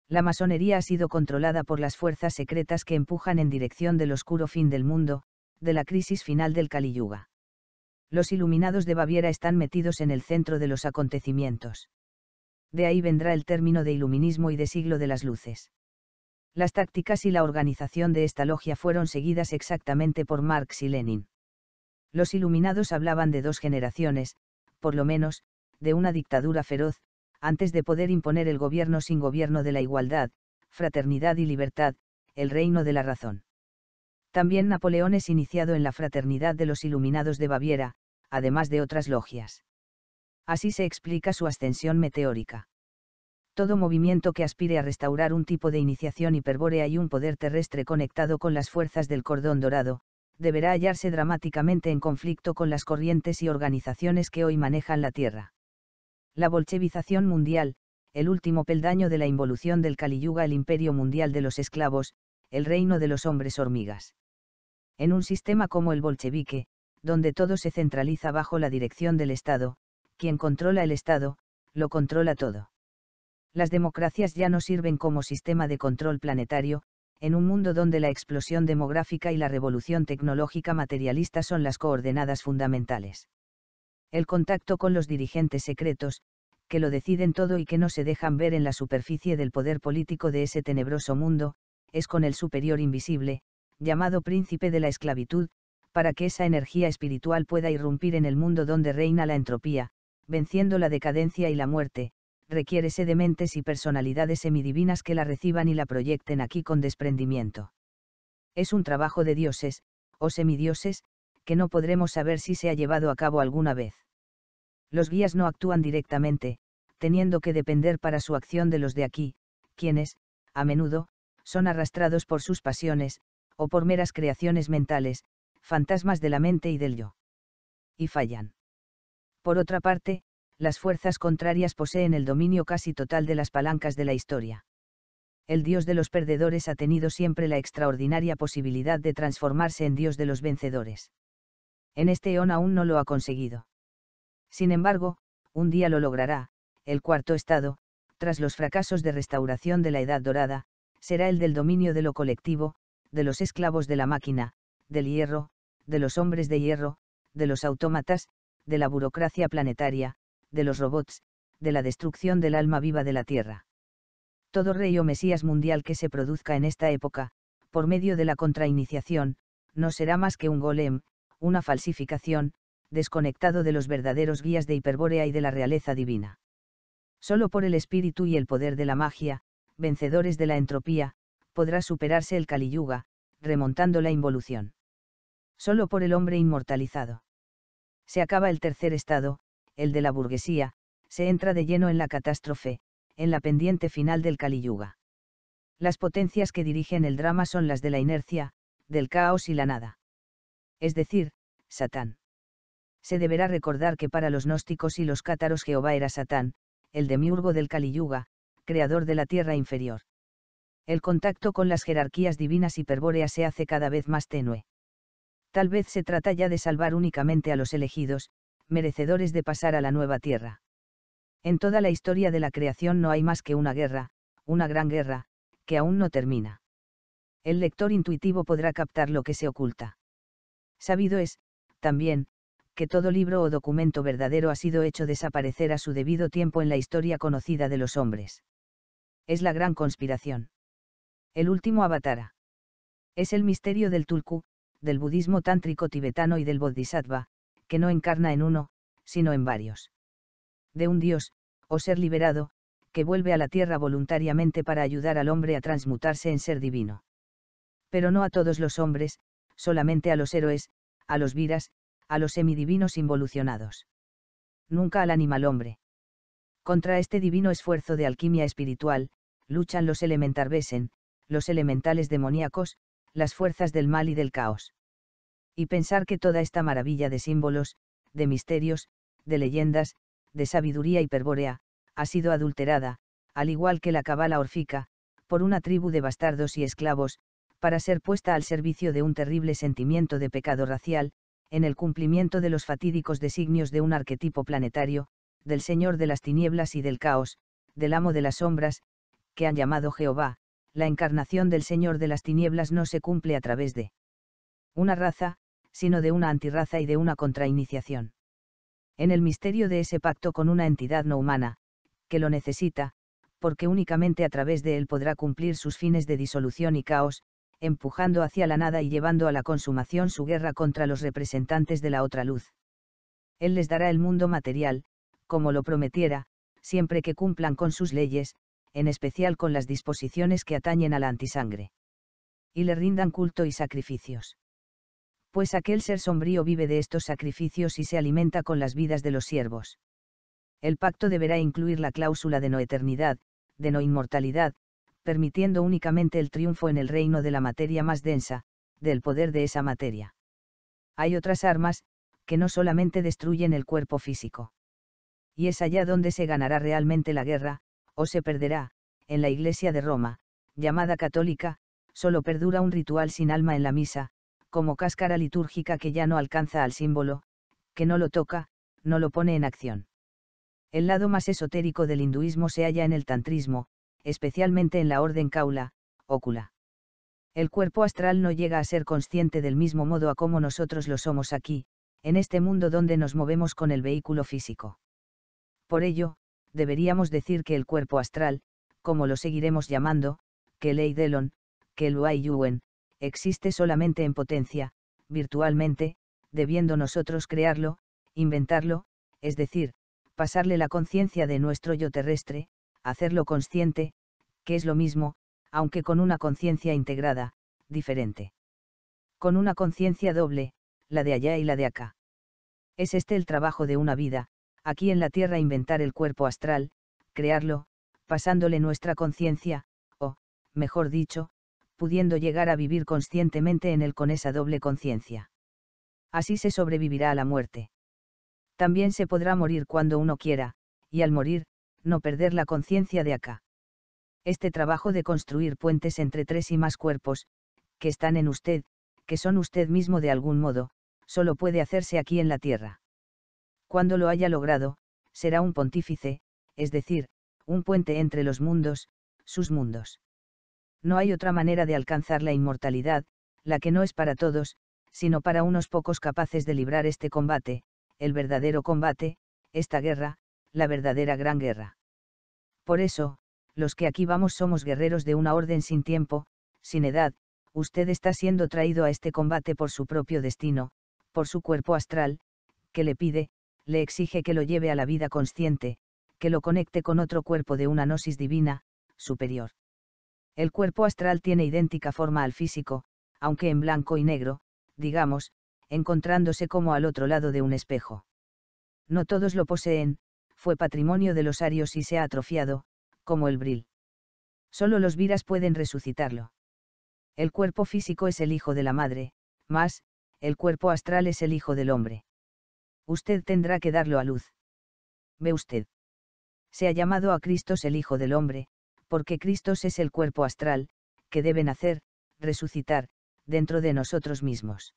La masonería ha sido controlada por las fuerzas secretas que empujan en dirección del oscuro fin del mundo, de la crisis final del Kali Yuga. Los iluminados de Baviera están metidos en el centro de los acontecimientos. De ahí vendrá el término de iluminismo y de siglo de las luces. Las tácticas y la organización de esta logia fueron seguidas exactamente por Marx y Lenin. Los iluminados hablaban de dos generaciones, por lo menos, de una dictadura feroz, antes de poder imponer el gobierno sin gobierno de la igualdad, fraternidad y libertad, el reino de la razón. También Napoleón es iniciado en la fraternidad de los iluminados de Baviera, además de otras logias. Así se explica su ascensión meteórica. Todo movimiento que aspire a restaurar un tipo de iniciación hiperbórea y un poder terrestre conectado con las fuerzas del cordón dorado, deberá hallarse dramáticamente en conflicto con las corrientes y organizaciones que hoy manejan la Tierra. La bolchevización mundial, el último peldaño de la involución del Kali Yuga, el imperio mundial de los esclavos, el reino de los hombres hormigas. En un sistema como el bolchevique, donde todo se centraliza bajo la dirección del Estado, quien controla el Estado, lo controla todo. Las democracias ya no sirven como sistema de control planetario, en un mundo donde la explosión demográfica y la revolución tecnológica materialista son las coordenadas fundamentales. El contacto con los dirigentes secretos, que lo deciden todo y que no se dejan ver en la superficie del poder político de ese tenebroso mundo, es con el superior invisible, llamado príncipe de la esclavitud, para que esa energía espiritual pueda irrumpir en el mundo donde reina la entropía, venciendo la decadencia y la muerte, requiérese de mentes y personalidades semidivinas que la reciban y la proyecten aquí con desprendimiento. Es un trabajo de dioses, o semidioses, que no podremos saber si se ha llevado a cabo alguna vez. Los guías no actúan directamente, teniendo que depender para su acción de los de aquí, quienes, a menudo, son arrastrados por sus pasiones, o por meras creaciones mentales, fantasmas de la mente y del yo. Y fallan. Por otra parte, las fuerzas contrarias poseen el dominio casi total de las palancas de la historia. El dios de los perdedores ha tenido siempre la extraordinaria posibilidad de transformarse en dios de los vencedores. En este eón aún no lo ha conseguido. Sin embargo, un día lo logrará. El cuarto estado, tras los fracasos de restauración de la Edad Dorada, será el del dominio de lo colectivo, de los esclavos de la máquina, del hierro, de los hombres de hierro, de los autómatas, de la burocracia planetaria, de los robots, de la destrucción del alma viva de la Tierra. Todo rey o mesías mundial que se produzca en esta época, por medio de la contrainiciación, no será más que un golem, una falsificación, desconectado de los verdaderos guías de Hiperbórea y de la realeza divina. Solo por el espíritu y el poder de la magia, vencedores de la entropía, podrá superarse el Kali Yuga, remontando la involución. Solo por el hombre inmortalizado. Se acaba el tercer estado, el de la burguesía, se entra de lleno en la catástrofe, en la pendiente final del Kali Yuga. Las potencias que dirigen el drama son las de la inercia, del caos y la nada. Es decir, Satán. Se deberá recordar que para los gnósticos y los cátaros Jehová era Satán, el demiurgo del Kali Yuga, creador de la tierra inferior. El contacto con las jerarquías divinas hiperbóreas se hace cada vez más tenue. Tal vez se trata ya de salvar únicamente a los elegidos, merecedores de pasar a la nueva tierra. En toda la historia de la creación no hay más que una guerra, una gran guerra, que aún no termina. El lector intuitivo podrá captar lo que se oculta. Sabido es, también, que todo libro o documento verdadero ha sido hecho desaparecer a su debido tiempo en la historia conocida de los hombres. Es la gran conspiración. El último avatara. Es el misterio del tulku, del budismo tántrico tibetano y del bodhisattva, que no encarna en uno, sino en varios. De un dios, o ser liberado, que vuelve a la tierra voluntariamente para ayudar al hombre a transmutarse en ser divino. Pero no a todos los hombres, solamente a los héroes, a los viras, a los semidivinos involucionados. Nunca al animal hombre. Contra este divino esfuerzo de alquimia espiritual, luchan los elementarbesen, los elementales demoníacos, las fuerzas del mal y del caos. Y pensar que toda esta maravilla de símbolos, de misterios, de leyendas, de sabiduría hiperbórea, ha sido adulterada, al igual que la cabala órfica, por una tribu de bastardos y esclavos, para ser puesta al servicio de un terrible sentimiento de pecado racial, en el cumplimiento de los fatídicos designios de un arquetipo planetario, del señor de las tinieblas y del caos, del amo de las sombras, que han llamado Jehová, la encarnación del Señor de las tinieblas no se cumple a través de una raza, sino de una antirraza y de una contrainiciación. En el misterio de ese pacto con una entidad no humana, que lo necesita, porque únicamente a través de él podrá cumplir sus fines de disolución y caos, empujando hacia la nada y llevando a la consumación su guerra contra los representantes de la otra luz. Él les dará el mundo material, como lo prometiera, siempre que cumplan con sus leyes, en especial con las disposiciones que atañen a la antisangre. Y le rindan culto y sacrificios. Pues aquel ser sombrío vive de estos sacrificios y se alimenta con las vidas de los siervos. El pacto deberá incluir la cláusula de no eternidad, de no inmortalidad, permitiendo únicamente el triunfo en el reino de la materia más densa, del poder de esa materia. Hay otras armas, que no solamente destruyen el cuerpo físico. Y es allá donde se ganará realmente la guerra, o se perderá. En la Iglesia de Roma, llamada católica, solo perdura un ritual sin alma en la misa, como cáscara litúrgica que ya no alcanza al símbolo, que no lo toca, no lo pone en acción. El lado más esotérico del hinduismo se halla en el tantrismo, especialmente en la orden Kaula, ócula. El cuerpo astral no llega a ser consciente del mismo modo a como nosotros lo somos aquí, en este mundo donde nos movemos con el vehículo físico. Por ello, deberíamos decir que el cuerpo astral, como lo seguiremos llamando, que el Eidolon, que el Wai Yuen, existe solamente en potencia, virtualmente, debiendo nosotros crearlo, inventarlo, es decir, pasarle la conciencia de nuestro yo terrestre, hacerlo consciente, que es lo mismo, aunque con una conciencia integrada, diferente. Con una conciencia doble, la de allá y la de acá. Es este el trabajo de una vida, aquí en la tierra inventar el cuerpo astral, crearlo, pasándole nuestra conciencia, o, mejor dicho, pudiendo llegar a vivir conscientemente en él con esa doble conciencia. Así se sobrevivirá a la muerte. También se podrá morir cuando uno quiera, y al morir, no perder la conciencia de acá. Este trabajo de construir puentes entre tres y más cuerpos, que están en usted, que son usted mismo de algún modo, solo puede hacerse aquí en la tierra. Cuando lo haya logrado, será un pontífice, es decir, un puente entre los mundos, sus mundos. No hay otra manera de alcanzar la inmortalidad, la que no es para todos, sino para unos pocos capaces de librar este combate, el verdadero combate, esta guerra, la verdadera gran guerra. Por eso, los que aquí vamos somos guerreros de una orden sin tiempo, sin edad. Usted está siendo traído a este combate por su propio destino, por su cuerpo astral, que le pide, le exige que lo lleve a la vida consciente, que lo conecte con otro cuerpo de una gnosis divina, superior. El cuerpo astral tiene idéntica forma al físico, aunque en blanco y negro, digamos, encontrándose como al otro lado de un espejo. No todos lo poseen, fue patrimonio de los arios y se ha atrofiado, como el bril. Solo los viras pueden resucitarlo. El cuerpo físico es el hijo de la madre, mas, el cuerpo astral es el hijo del hombre. Usted tendrá que darlo a luz. ¿Ve usted? Se ha llamado a Cristo el hijo del hombre, porque Cristo es el cuerpo astral, que debe nacer, resucitar, dentro de nosotros mismos.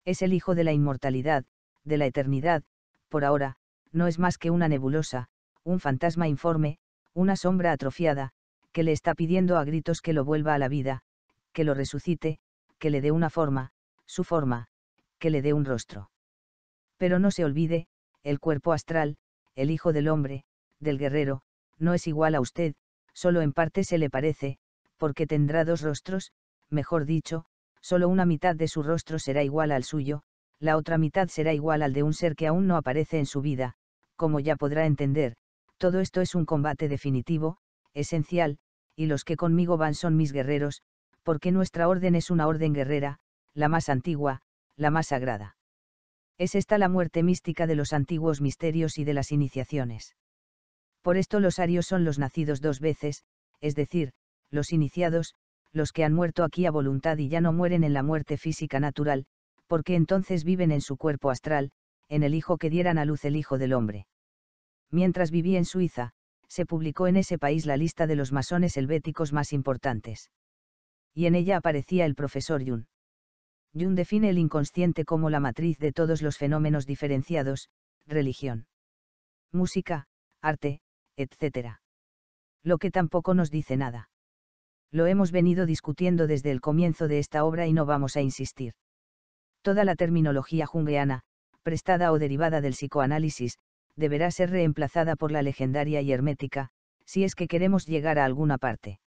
Es el hijo de la inmortalidad, de la eternidad, por ahora, no es más que una nebulosa, un fantasma informe, una sombra atrofiada, que le está pidiendo a gritos que lo vuelva a la vida, que lo resucite, que le dé una forma, su forma, que le dé un rostro. Pero no se olvide, el cuerpo astral, el hijo del hombre, del guerrero, no es igual a usted, solo en parte se le parece, porque tendrá dos rostros, mejor dicho, solo una mitad de su rostro será igual al suyo, la otra mitad será igual al de un ser que aún no aparece en su vida, como ya podrá entender, todo esto es un combate definitivo, esencial, y los que conmigo van son mis guerreros, porque nuestra orden es una orden guerrera, la más antigua, la más sagrada. Es esta la muerte mística de los antiguos misterios y de las iniciaciones. Por esto los arios son los nacidos dos veces, es decir, los iniciados, los que han muerto aquí a voluntad y ya no mueren en la muerte física natural, porque entonces viven en su cuerpo astral, en el hijo que dieran a luz el Hijo del Hombre. Mientras viví en Suiza, se publicó en ese país la lista de los masones helvéticos más importantes. Y en ella aparecía el profesor Jung. Jung define el inconsciente como la matriz de todos los fenómenos diferenciados, religión, música, arte, etc. Lo que tampoco nos dice nada. Lo hemos venido discutiendo desde el comienzo de esta obra y no vamos a insistir. Toda la terminología junguiana, prestada o derivada del psicoanálisis, deberá ser reemplazada por la legendaria y hermética, si es que queremos llegar a alguna parte.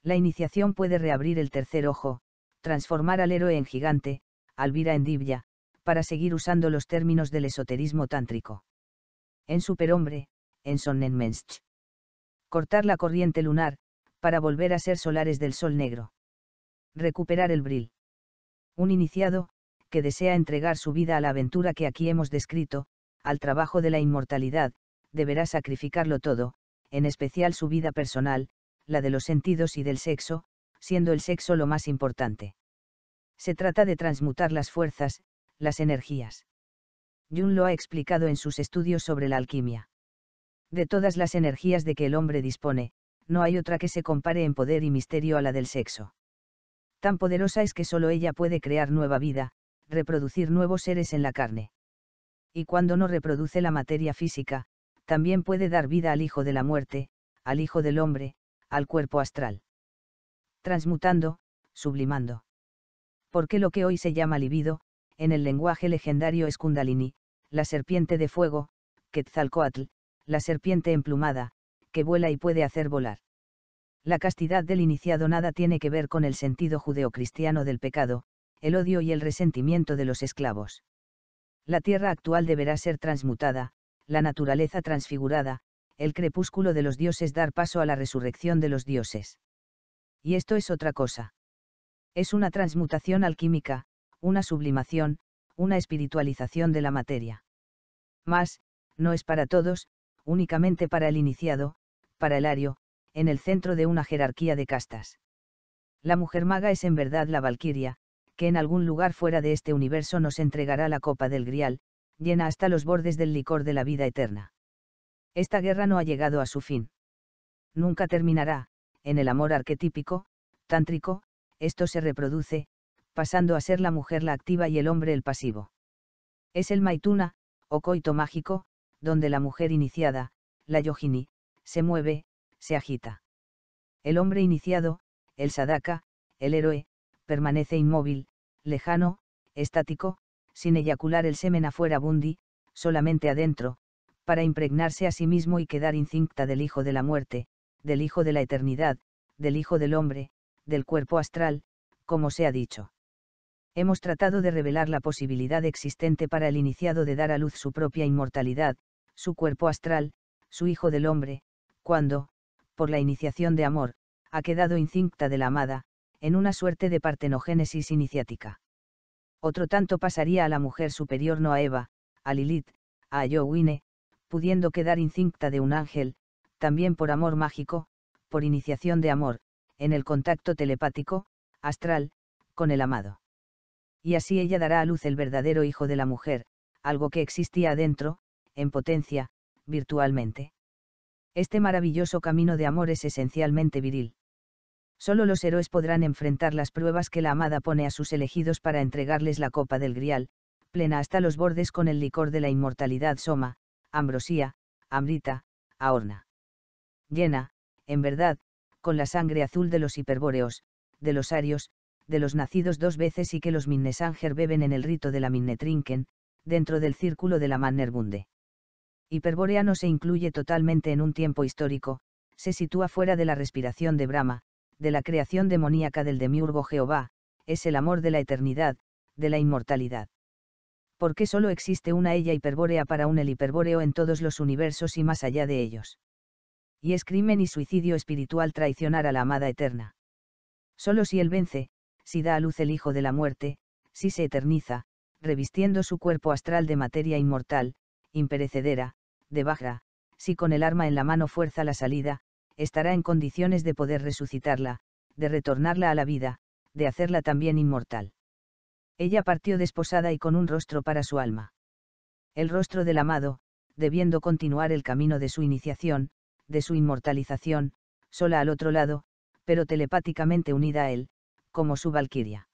La iniciación puede reabrir el tercer ojo, transformar al héroe en gigante, Alvira en Divya, para seguir usando los términos del esoterismo tántrico. En superhombre, en Sonnenmensch. Cortar la corriente lunar, para volver a ser solares del sol negro. Recuperar el bril. Un iniciado, que desea entregar su vida a la aventura que aquí hemos descrito, al trabajo de la inmortalidad, deberá sacrificarlo todo, en especial su vida personal, la de los sentidos y del sexo, siendo el sexo lo más importante. Se trata de transmutar las fuerzas, las energías. Jung lo ha explicado en sus estudios sobre la alquimia. De todas las energías de que el hombre dispone, no hay otra que se compare en poder y misterio a la del sexo. Tan poderosa es que solo ella puede crear nueva vida, reproducir nuevos seres en la carne. Y cuando no reproduce la materia física, también puede dar vida al hijo de la muerte, al hijo del hombre, al cuerpo astral. Transmutando, sublimando. Porque lo que hoy se llama libido, en el lenguaje legendario es Kundalini, la serpiente de fuego, Quetzalcóatl, la serpiente emplumada, que vuela y puede hacer volar. La castidad del iniciado nada tiene que ver con el sentido judeocristiano del pecado, el odio y el resentimiento de los esclavos. La tierra actual deberá ser transmutada, la naturaleza transfigurada, el crepúsculo de los dioses dar paso a la resurrección de los dioses. Y esto es otra cosa. Es una transmutación alquímica, una sublimación, una espiritualización de la materia. Mas, no es para todos, únicamente para el iniciado, para el ario, en el centro de una jerarquía de castas. La mujer maga es en verdad la valquiria, que en algún lugar fuera de este universo nos entregará la copa del Grial, llena hasta los bordes del licor de la vida eterna. Esta guerra no ha llegado a su fin. Nunca terminará, en el amor arquetípico, tántrico, esto se reproduce, pasando a ser la mujer la activa y el hombre el pasivo. Es el maituna, o coito mágico, donde la mujer iniciada, la yogini, se mueve, se agita. El hombre iniciado, el sadaka, el héroe, permanece inmóvil, lejano, estático, sin eyacular el semen afuera bundi, solamente adentro, para impregnarse a sí mismo y quedar incinta del hijo de la muerte, del hijo de la eternidad, del hijo del hombre, del cuerpo astral, como se ha dicho. Hemos tratado de revelar la posibilidad existente para el iniciado de dar a luz su propia inmortalidad, su cuerpo astral, su hijo del hombre, cuando, por la iniciación de amor, ha quedado incinta de la amada, en una suerte de partenogénesis iniciática. Otro tanto pasaría a la mujer superior no a Eva, a Lilith, a Yowine, pudiendo quedar incinta de un ángel, también por amor mágico, por iniciación de amor, en el contacto telepático, astral, con el amado. Y así ella dará a luz el verdadero hijo de la mujer, algo que existía adentro, en potencia, virtualmente. Este maravilloso camino de amor es esencialmente viril. Solo los héroes podrán enfrentar las pruebas que la amada pone a sus elegidos para entregarles la copa del Grial, plena hasta los bordes con el licor de la inmortalidad soma, ambrosía, amrita, aorna. Llena, en verdad, con la sangre azul de los hiperbóreos, de los arios, de los nacidos dos veces y que los Minnesanger beben en el rito de la Minnetrinken, dentro del círculo de la Mannerbunde. Hiperbórea no se incluye totalmente en un tiempo histórico, se sitúa fuera de la respiración de Brahma, de la creación demoníaca del demiurgo Jehová, es el amor de la eternidad, de la inmortalidad. Porque solo existe una ella hiperbórea para un el hiperbóreo en todos los universos y más allá de ellos. Y es crimen y suicidio espiritual traicionar a la amada eterna. Solo si él vence, si da a luz el hijo de la muerte, si se eterniza, revistiendo su cuerpo astral de materia inmortal, imperecedera, de Vajra, si con el arma en la mano fuerza la salida, estará en condiciones de poder resucitarla, de retornarla a la vida, de hacerla también inmortal. Ella partió desposada y con un rostro para su alma. El rostro del amado, debiendo continuar el camino de su iniciación, de su inmortalización, sola al otro lado, pero telepáticamente unida a él, como su valquiria.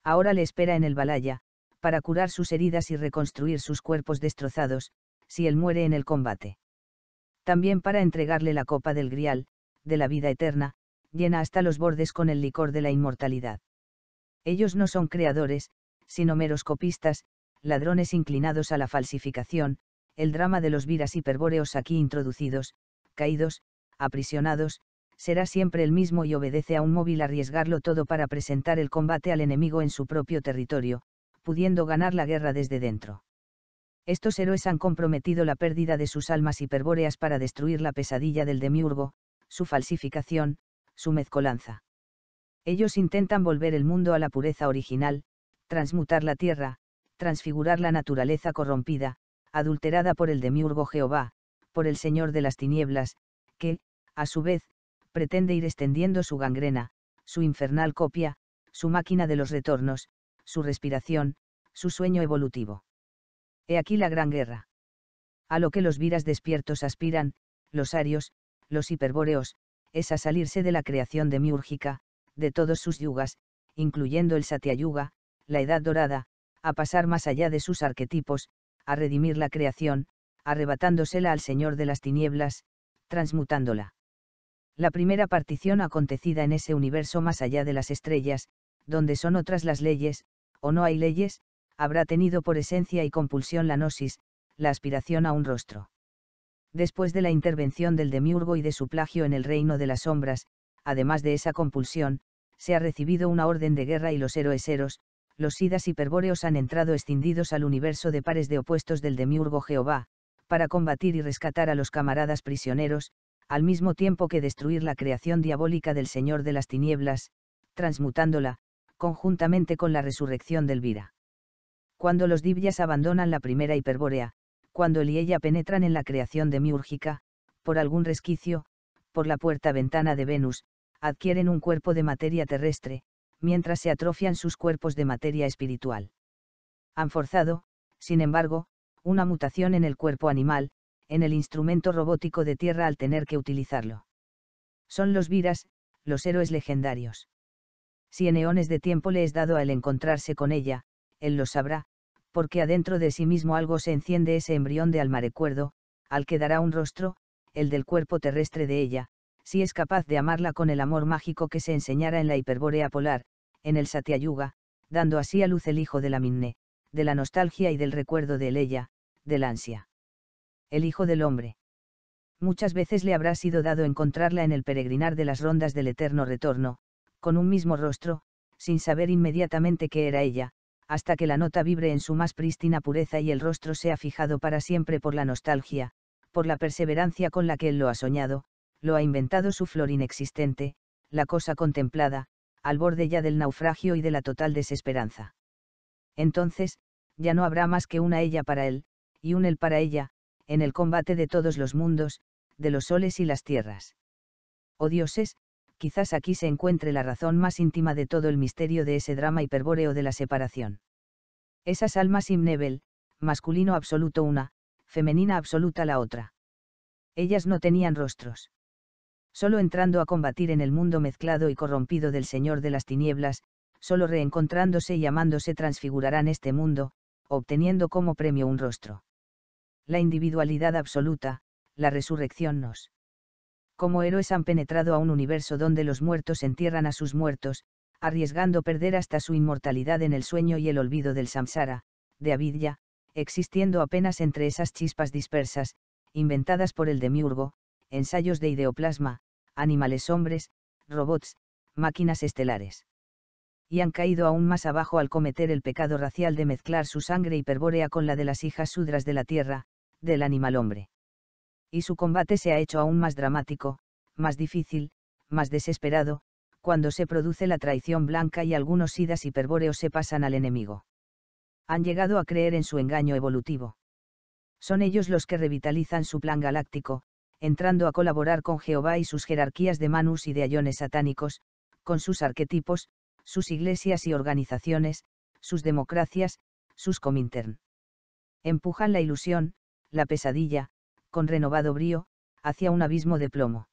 Ahora le espera en el Valhalla, para curar sus heridas y reconstruir sus cuerpos destrozados, si él muere en el combate. también para entregarle la copa del Grial, de la vida eterna, llena hasta los bordes con el licor de la inmortalidad. Ellos no son creadores, sino meros copistas, ladrones inclinados a la falsificación. El drama de los viras hiperbóreos aquí introducidos, caídos, aprisionados, será siempre el mismo y obedece a un móvil arriesgarlo todo para presentar el combate al enemigo en su propio territorio, pudiendo ganar la guerra desde dentro. Estos héroes han comprometido la pérdida de sus almas hiperbóreas para destruir la pesadilla del demiurgo, su falsificación, su mezcolanza. Ellos intentan volver el mundo a la pureza original, transmutar la tierra, transfigurar la naturaleza corrompida, adulterada por el demiurgo Jehová, por el Señor de las tinieblas, que, a su vez, pretende ir extendiendo su gangrena, su infernal copia, su máquina de los retornos, su respiración, su sueño evolutivo. He aquí la gran guerra. A lo que los viras despiertos aspiran, los arios, los hiperbóreos, es a salirse de la creación demiúrgica, de todos sus yugas, incluyendo el Satyayuga, la Edad Dorada, a pasar más allá de sus arquetipos, a redimir la creación, arrebatándosela al Señor de las tinieblas, transmutándola. La primera partición acontecida en ese universo más allá de las estrellas, donde son otras las leyes, o no hay leyes, habrá tenido por esencia y compulsión la gnosis, la aspiración a un rostro. Después de la intervención del demiurgo y de su plagio en el reino de las sombras, además de esa compulsión, se ha recibido una orden de guerra y los héroes eros, los sidas hiperbóreos han entrado escindidos al universo de pares de opuestos del demiurgo Jehová, para combatir y rescatar a los camaradas prisioneros, al mismo tiempo que destruir la creación diabólica del Señor de las tinieblas, transmutándola, conjuntamente con la resurrección del Vira. Cuando los divyas abandonan la primera hiperbórea, cuando él y ella penetran en la creación demiúrgica, por algún resquicio, por la puerta-ventana de Venus, adquieren un cuerpo de materia terrestre, mientras se atrofian sus cuerpos de materia espiritual. Han forzado, sin embargo, una mutación en el cuerpo animal, en el instrumento robótico de tierra al tener que utilizarlo. Son los viras, los héroes legendarios. Si en eones de tiempo le es dado a él encontrarse con ella, él lo sabrá, porque adentro de sí mismo algo se enciende ese embrión de alma recuerdo, al que dará un rostro, el del cuerpo terrestre de ella, si es capaz de amarla con el amor mágico que se enseñara en la hiperbórea polar, en el Satyayuga, dando así a luz el hijo de la Minne, de la nostalgia y del recuerdo de ella, del ansia. El hijo del hombre. Muchas veces le habrá sido dado encontrarla en el peregrinar de las rondas del eterno retorno, con un mismo rostro, sin saber inmediatamente que era ella, hasta que la nota vibre en su más prístina pureza y el rostro sea fijado para siempre por la nostalgia, por la perseverancia con la que él lo ha soñado, lo ha inventado su flor inexistente, la cosa contemplada, al borde ya del naufragio y de la total desesperanza. Entonces, ya no habrá más que una ella para él, y un él para ella, en el combate de todos los mundos, de los soles y las tierras. Oh dioses, quizás aquí se encuentre la razón más íntima de todo el misterio de ese drama hiperbóreo de la separación. Esas almas Imnebel, masculino absoluto una, femenina absoluta la otra. Ellas no tenían rostros. Solo entrando a combatir en el mundo mezclado y corrompido del Señor de las tinieblas, solo reencontrándose y amándose transfigurarán este mundo, obteniendo como premio un rostro. La individualidad absoluta, la resurrección nos. Como héroes han penetrado a un universo donde los muertos entierran a sus muertos, arriesgando perder hasta su inmortalidad en el sueño y el olvido del samsara, de avidya, existiendo apenas entre esas chispas dispersas, inventadas por el demiurgo, ensayos de ideoplasma, animales hombres, robots, máquinas estelares. Y han caído aún más abajo al cometer el pecado racial de mezclar su sangre hiperbórea con la de las hijas sudras de la tierra, del animal hombre. Y su combate se ha hecho aún más dramático, más difícil, más desesperado, cuando se produce la traición blanca y algunos sidas hiperbóreos se pasan al enemigo. Han llegado a creer en su engaño evolutivo. Son ellos los que revitalizan su plan galáctico, entrando a colaborar con Jehová y sus jerarquías de Manus y de Ayones satánicos, con sus arquetipos, sus iglesias y organizaciones, sus democracias, sus Comintern. Empujan la ilusión, la pesadilla, con renovado brío, hacia un abismo de plomo.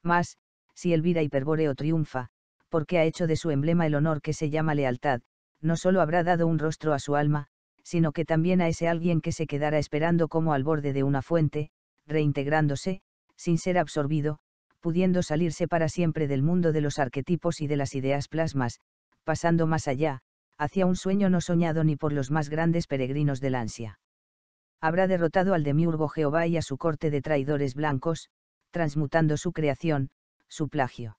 Mas, si el Vira hiperbóreo triunfa, porque ha hecho de su emblema el honor que se llama lealtad, no solo habrá dado un rostro a su alma, sino que también a ese alguien que se quedara esperando como al borde de una fuente, reintegrándose, sin ser absorbido, pudiendo salirse para siempre del mundo de los arquetipos y de las ideas plasmas, pasando más allá, hacia un sueño no soñado ni por los más grandes peregrinos del ansia. Habrá derrotado al demiurgo Jehová y a su corte de traidores blancos, transmutando su creación, su plagio.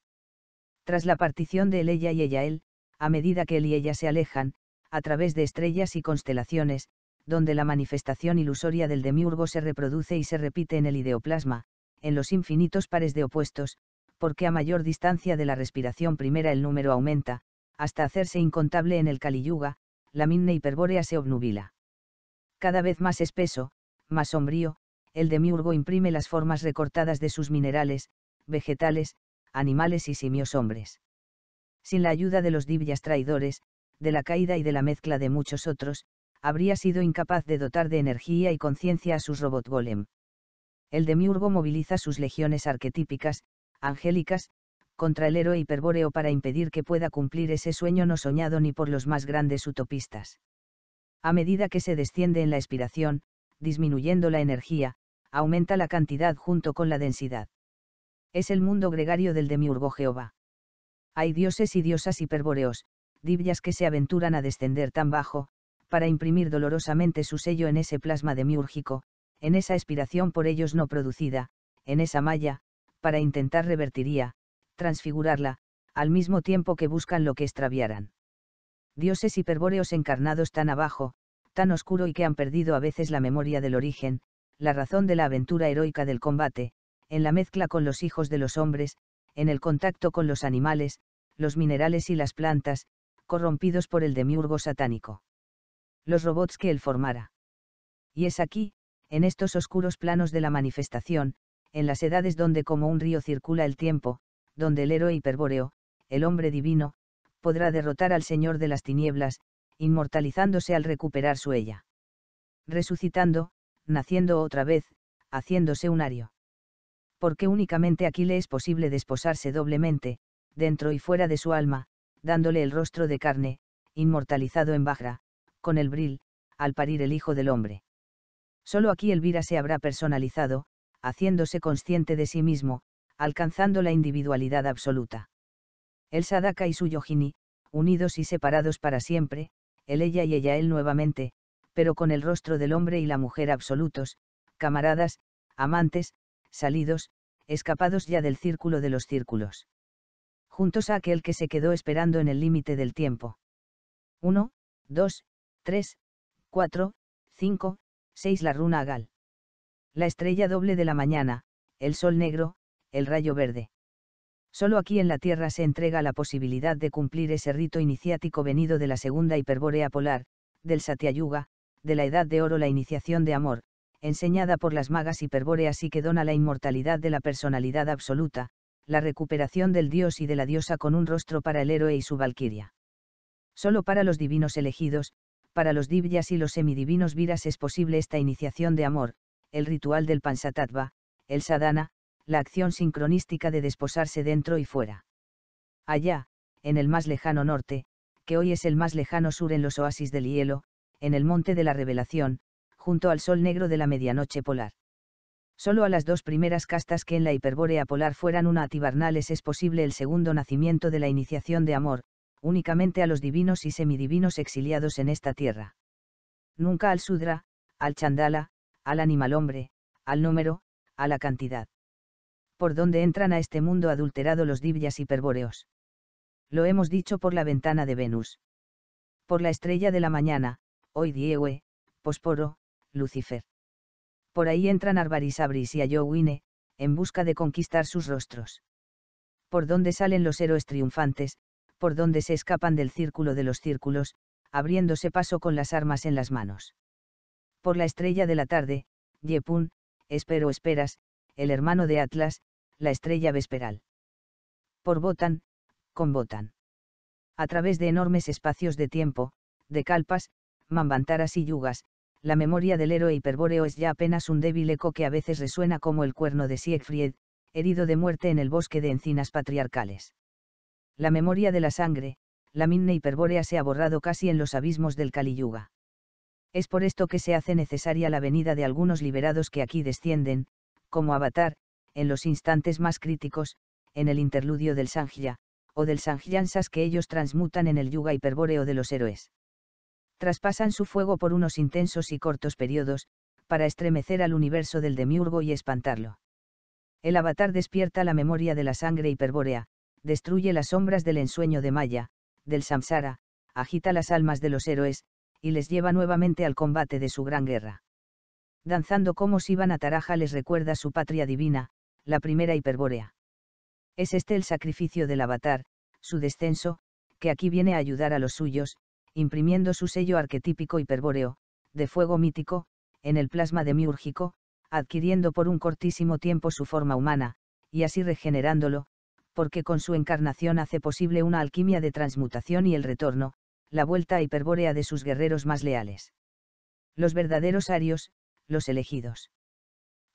Tras la partición de ella y ella él, a medida que él y ella se alejan, a través de estrellas y constelaciones, donde la manifestación ilusoria del demiurgo se reproduce y se repite en el ideoplasma, en los infinitos pares de opuestos, porque a mayor distancia de la respiración primera el número aumenta, hasta hacerse incontable en el Kaliyuga, la minne hiperbórea se obnubila. Cada vez más espeso, más sombrío, el demiurgo imprime las formas recortadas de sus minerales, vegetales, animales y simios hombres. Sin la ayuda de los divyas traidores, de la caída y de la mezcla de muchos otros, habría sido incapaz de dotar de energía y conciencia a sus robot golem. El demiurgo moviliza sus legiones arquetípicas, angélicas, contra el héroe hiperbóreo para impedir que pueda cumplir ese sueño no soñado ni por los más grandes utopistas. A medida que se desciende en la expiración, disminuyendo la energía, aumenta la cantidad junto con la densidad. Es el mundo gregario del demiurgo Jehová. Hay dioses y diosas hiperbóreos, divyas que se aventuran a descender tan bajo, para imprimir dolorosamente su sello en ese plasma demiúrgico, en esa expiración por ellos no producida, en esa malla, para intentar revertiría, transfigurarla, al mismo tiempo que buscan lo que extraviaran. Dioses hiperbóreos encarnados tan abajo, tan oscuro y que han perdido a veces la memoria del origen, la razón de la aventura heroica del combate, en la mezcla con los hijos de los hombres, en el contacto con los animales, los minerales y las plantas, corrompidos por el demiurgo satánico. Los robots que él formara. Y es aquí, en estos oscuros planos de la manifestación, en las edades donde como un río circula el tiempo, donde el héroe hiperbóreo, el hombre divino, podrá derrotar al señor de las tinieblas, inmortalizándose al recuperar su ella. Resucitando, naciendo otra vez, haciéndose un ario. Porque únicamente aquí le es posible desposarse doblemente, dentro y fuera de su alma, dándole el rostro de carne, inmortalizado en Vajra, con el bril, al parir el Hijo del Hombre. Solo aquí Elvira se habrá personalizado, haciéndose consciente de sí mismo, alcanzando la individualidad absoluta. El Sadaka y su Yogini, unidos y separados para siempre, el ella y ella él nuevamente, pero con el rostro del hombre y la mujer absolutos, camaradas, amantes, salidos, escapados ya del círculo de los círculos. Juntos a aquel que se quedó esperando en el límite del tiempo. 1, 2, 3, 4, 5, 6 la runa Agal. La estrella doble de la mañana, el sol negro, el rayo verde. Solo aquí en la Tierra se entrega la posibilidad de cumplir ese rito iniciático venido de la segunda hiperbórea polar, del Satyayuga, de la Edad de Oro, la iniciación de amor, enseñada por las magas hiperbóreas y que dona la inmortalidad de la personalidad absoluta, la recuperación del dios y de la diosa con un rostro para el héroe y su valquiria. Solo para los divinos elegidos, para los divyas y los semidivinos viras es posible esta iniciación de amor, el ritual del Panchatattva, el sadhana, la acción sincronística de desposarse dentro y fuera. Allá, en el más lejano norte, que hoy es el más lejano sur en los oasis del hielo, en el monte de la revelación, junto al sol negro de la medianoche polar. Solo a las dos primeras castas que en la hiperbórea polar fueran una ativarnales es posible el segundo nacimiento de la iniciación de amor, únicamente a los divinos y semidivinos exiliados en esta tierra. Nunca al Sudra, al Chandala, al animal hombre, al número, a la cantidad. Por donde entran a este mundo adulterado los divyas hiperbóreos. Lo hemos dicho por la ventana de Venus. Por la estrella de la mañana, hoy Dieue, Posporo, Lucifer. Por ahí entran Arbarisabris y Ayowine, en busca de conquistar sus rostros. Por donde salen los héroes triunfantes, por donde se escapan del círculo de los círculos, abriéndose paso con las armas en las manos. Por la estrella de la tarde, Yepun, espero esperas, el hermano de Atlas, la estrella vesperal. Por Botan, con Botan. A través de enormes espacios de tiempo, de kalpas, manvantaras y yugas, la memoria del héroe hiperbóreo es ya apenas un débil eco que a veces resuena como el cuerno de Siegfried, herido de muerte en el bosque de encinas patriarcales. La memoria de la sangre, la minne hiperbórea se ha borrado casi en los abismos del Kaliyuga. Es por esto que se hace necesaria la venida de algunos liberados que aquí descienden, como avatar, en los instantes más críticos, en el interludio del Sanghya, o del Sanghyansas que ellos transmutan en el yuga hiperbóreo de los héroes. Traspasan su fuego por unos intensos y cortos periodos, para estremecer al universo del demiurgo y espantarlo. El avatar despierta la memoria de la sangre hiperbórea, destruye las sombras del ensueño de Maya, del samsara, agita las almas de los héroes, y les lleva nuevamente al combate de su gran guerra. Danzando como Sivanataraja les recuerda su patria divina, la primera hiperbórea. Es este el sacrificio del avatar, su descenso, que aquí viene a ayudar a los suyos, imprimiendo su sello arquetípico hiperbóreo, de fuego mítico, en el plasma demiúrgico, adquiriendo por un cortísimo tiempo su forma humana, y así regenerándolo, porque con su encarnación hace posible una alquimia de transmutación y el retorno, la vuelta hiperbórea de sus guerreros más leales. Los verdaderos arios, los elegidos.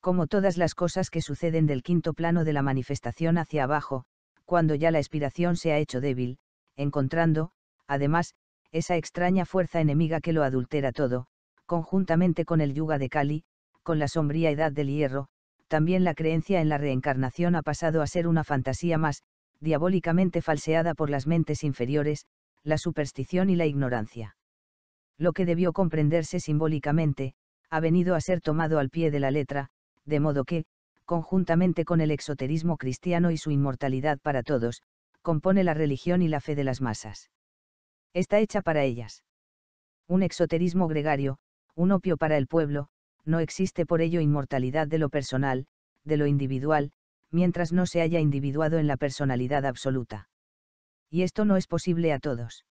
Como todas las cosas que suceden del quinto plano de la manifestación hacia abajo, cuando ya la expiración se ha hecho débil, encontrando, además, esa extraña fuerza enemiga que lo adultera todo, conjuntamente con el yuga de Kali, con la sombría edad del hierro, también la creencia en la reencarnación ha pasado a ser una fantasía más, diabólicamente falseada por las mentes inferiores, la superstición y la ignorancia. Lo que debió comprenderse simbólicamente, ha venido a ser tomado al pie de la letra, de modo que, conjuntamente con el exoterismo cristiano y su inmortalidad para todos, compone la religión y la fe de las masas. Está hecha para ellas. Un exoterismo gregario, un opio para el pueblo, no existe por ello inmortalidad de lo personal, de lo individual, mientras no se haya individuado en la personalidad absoluta. Y esto no es posible a todos.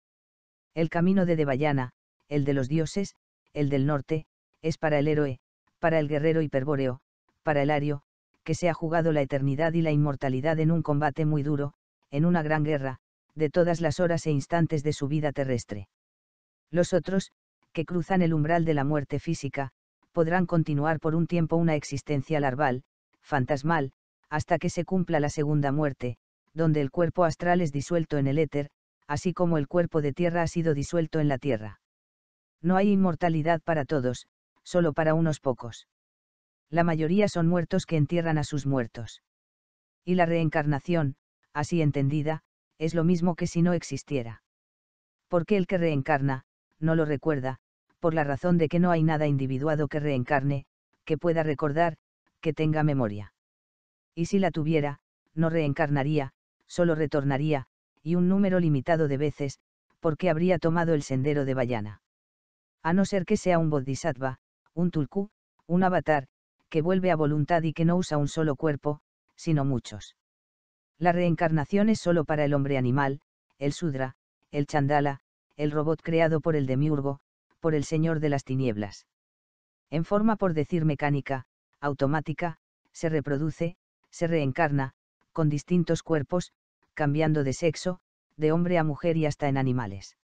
El camino de Devayana, el de los dioses, el del norte, es para el héroe, para el guerrero hiperbóreo, para el ario, que se ha jugado la eternidad y la inmortalidad en un combate muy duro, en una gran guerra, de todas las horas e instantes de su vida terrestre. Los otros, que cruzan el umbral de la muerte física, podrán continuar por un tiempo una existencia larval, fantasmal, hasta que se cumpla la segunda muerte, donde el cuerpo astral es disuelto en el éter, así como el cuerpo de tierra ha sido disuelto en la tierra. No hay inmortalidad para todos, solo para unos pocos. La mayoría son muertos que entierran a sus muertos. Y la reencarnación, así entendida, es lo mismo que si no existiera. Porque el que reencarna, no lo recuerda, por la razón de que no hay nada individuado que reencarne, que pueda recordar, que tenga memoria. Y si la tuviera, no reencarnaría, solo retornaría, y un número limitado de veces, porque habría tomado el sendero de Vayana. A no ser que sea un bodhisattva, un tulku, un avatar, que vuelve a voluntad y que no usa un solo cuerpo, sino muchos. La reencarnación es solo para el hombre animal, el sudra, el chandala, el robot creado por el demiurgo, por el señor de las tinieblas. En forma por decir mecánica, automática, se reproduce, se reencarna, con distintos cuerpos, cambiando de sexo, de hombre a mujer y hasta en animales.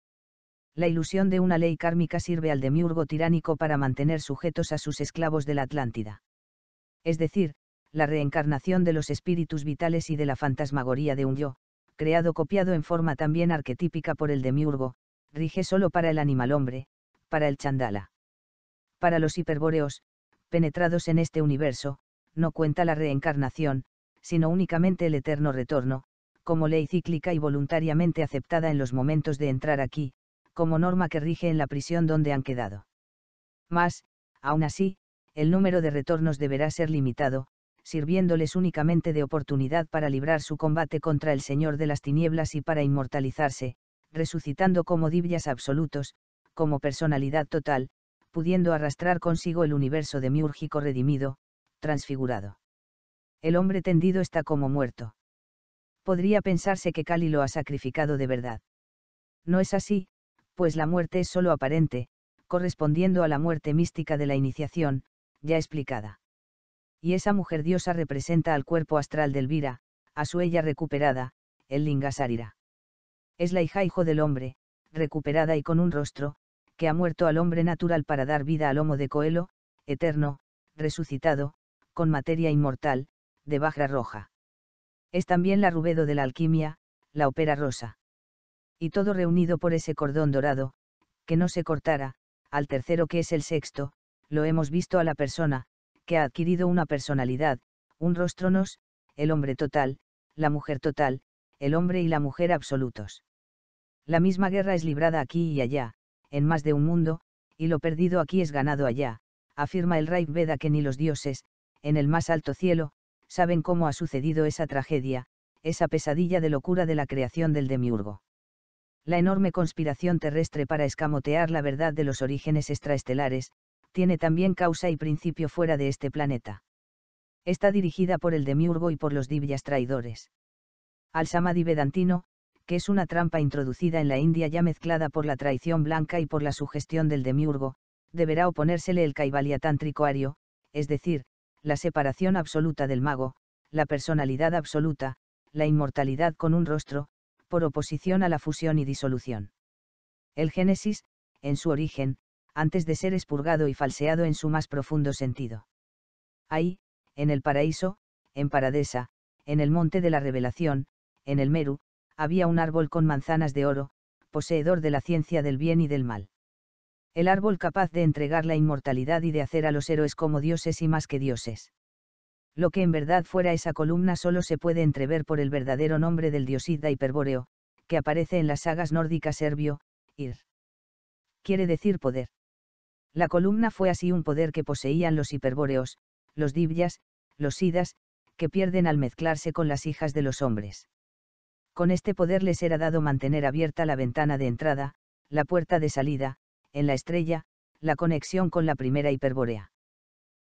La ilusión de una ley kármica sirve al demiurgo tiránico para mantener sujetos a sus esclavos de la Atlántida. Es decir, la reencarnación de los espíritus vitales y de la fantasmagoría de un yo, creado copiado en forma también arquetípica por el demiurgo, rige solo para el animal hombre, para el chandala. Para los hiperbóreos, penetrados en este universo, no cuenta la reencarnación, sino únicamente el eterno retorno, como ley cíclica y voluntariamente aceptada en los momentos de entrar aquí, como norma que rige en la prisión donde han quedado. Mas, aún así, el número de retornos deberá ser limitado, sirviéndoles únicamente de oportunidad para librar su combate contra el Señor de las Tinieblas y para inmortalizarse, resucitando como divyas absolutos, como personalidad total, pudiendo arrastrar consigo el universo demiúrgico redimido, transfigurado. El hombre tendido está como muerto. Podría pensarse que Kali lo ha sacrificado de verdad. No es así, pues la muerte es solo aparente, correspondiendo a la muerte mística de la iniciación, ya explicada. Y esa mujer diosa representa al cuerpo astral del Vira, a su ella recuperada, el Lingasarira. Es la hija-hijo del hombre, recuperada y con un rostro, que ha muerto al hombre natural para dar vida al Homo de Coelo, eterno, resucitado, con materia inmortal, de Vajra roja. Es también la Rubedo de la alquimia, la ópera rosa. Y todo reunido por ese cordón dorado, que no se cortara, al tercero que es el sexto, lo hemos visto a la persona, que ha adquirido una personalidad, un rostronos, el hombre total, la mujer total, el hombre y la mujer absolutos. La misma guerra es librada aquí y allá, en más de un mundo, y lo perdido aquí es ganado allá, afirma el Rig Veda que ni los dioses, en el más alto cielo, saben cómo ha sucedido esa tragedia, esa pesadilla de locura de la creación del demiurgo. La enorme conspiración terrestre para escamotear la verdad de los orígenes extraestelares, tiene también causa y principio fuera de este planeta. Está dirigida por el demiurgo y por los divyas traidores. Al samadhi vedantino, que es una trampa introducida en la India ya mezclada por la traición blanca y por la sugestión del demiurgo, deberá oponérsele el kaivalya tántrico ario, es decir, la separación absoluta del mago, la personalidad absoluta, la inmortalidad con un rostro, por oposición a la fusión y disolución. El Génesis, en su origen, antes de ser expurgado y falseado en su más profundo sentido. Ahí, en el paraíso, en Paradesa, en el monte de la revelación, en el Meru, había un árbol con manzanas de oro, poseedor de la ciencia del bien y del mal. El árbol capaz de entregar la inmortalidad y de hacer a los héroes como dioses y más que dioses. Lo que en verdad fuera esa columna solo se puede entrever por el verdadero nombre del dios Ida hiperbóreo, que aparece en las sagas nórdicas serbio, Ir. Quiere decir poder. La columna fue así un poder que poseían los hiperbóreos, los divyas, los sidas, que pierden al mezclarse con las hijas de los hombres. Con este poder les era dado mantener abierta la ventana de entrada, la puerta de salida, en la estrella, la conexión con la primera hiperbórea.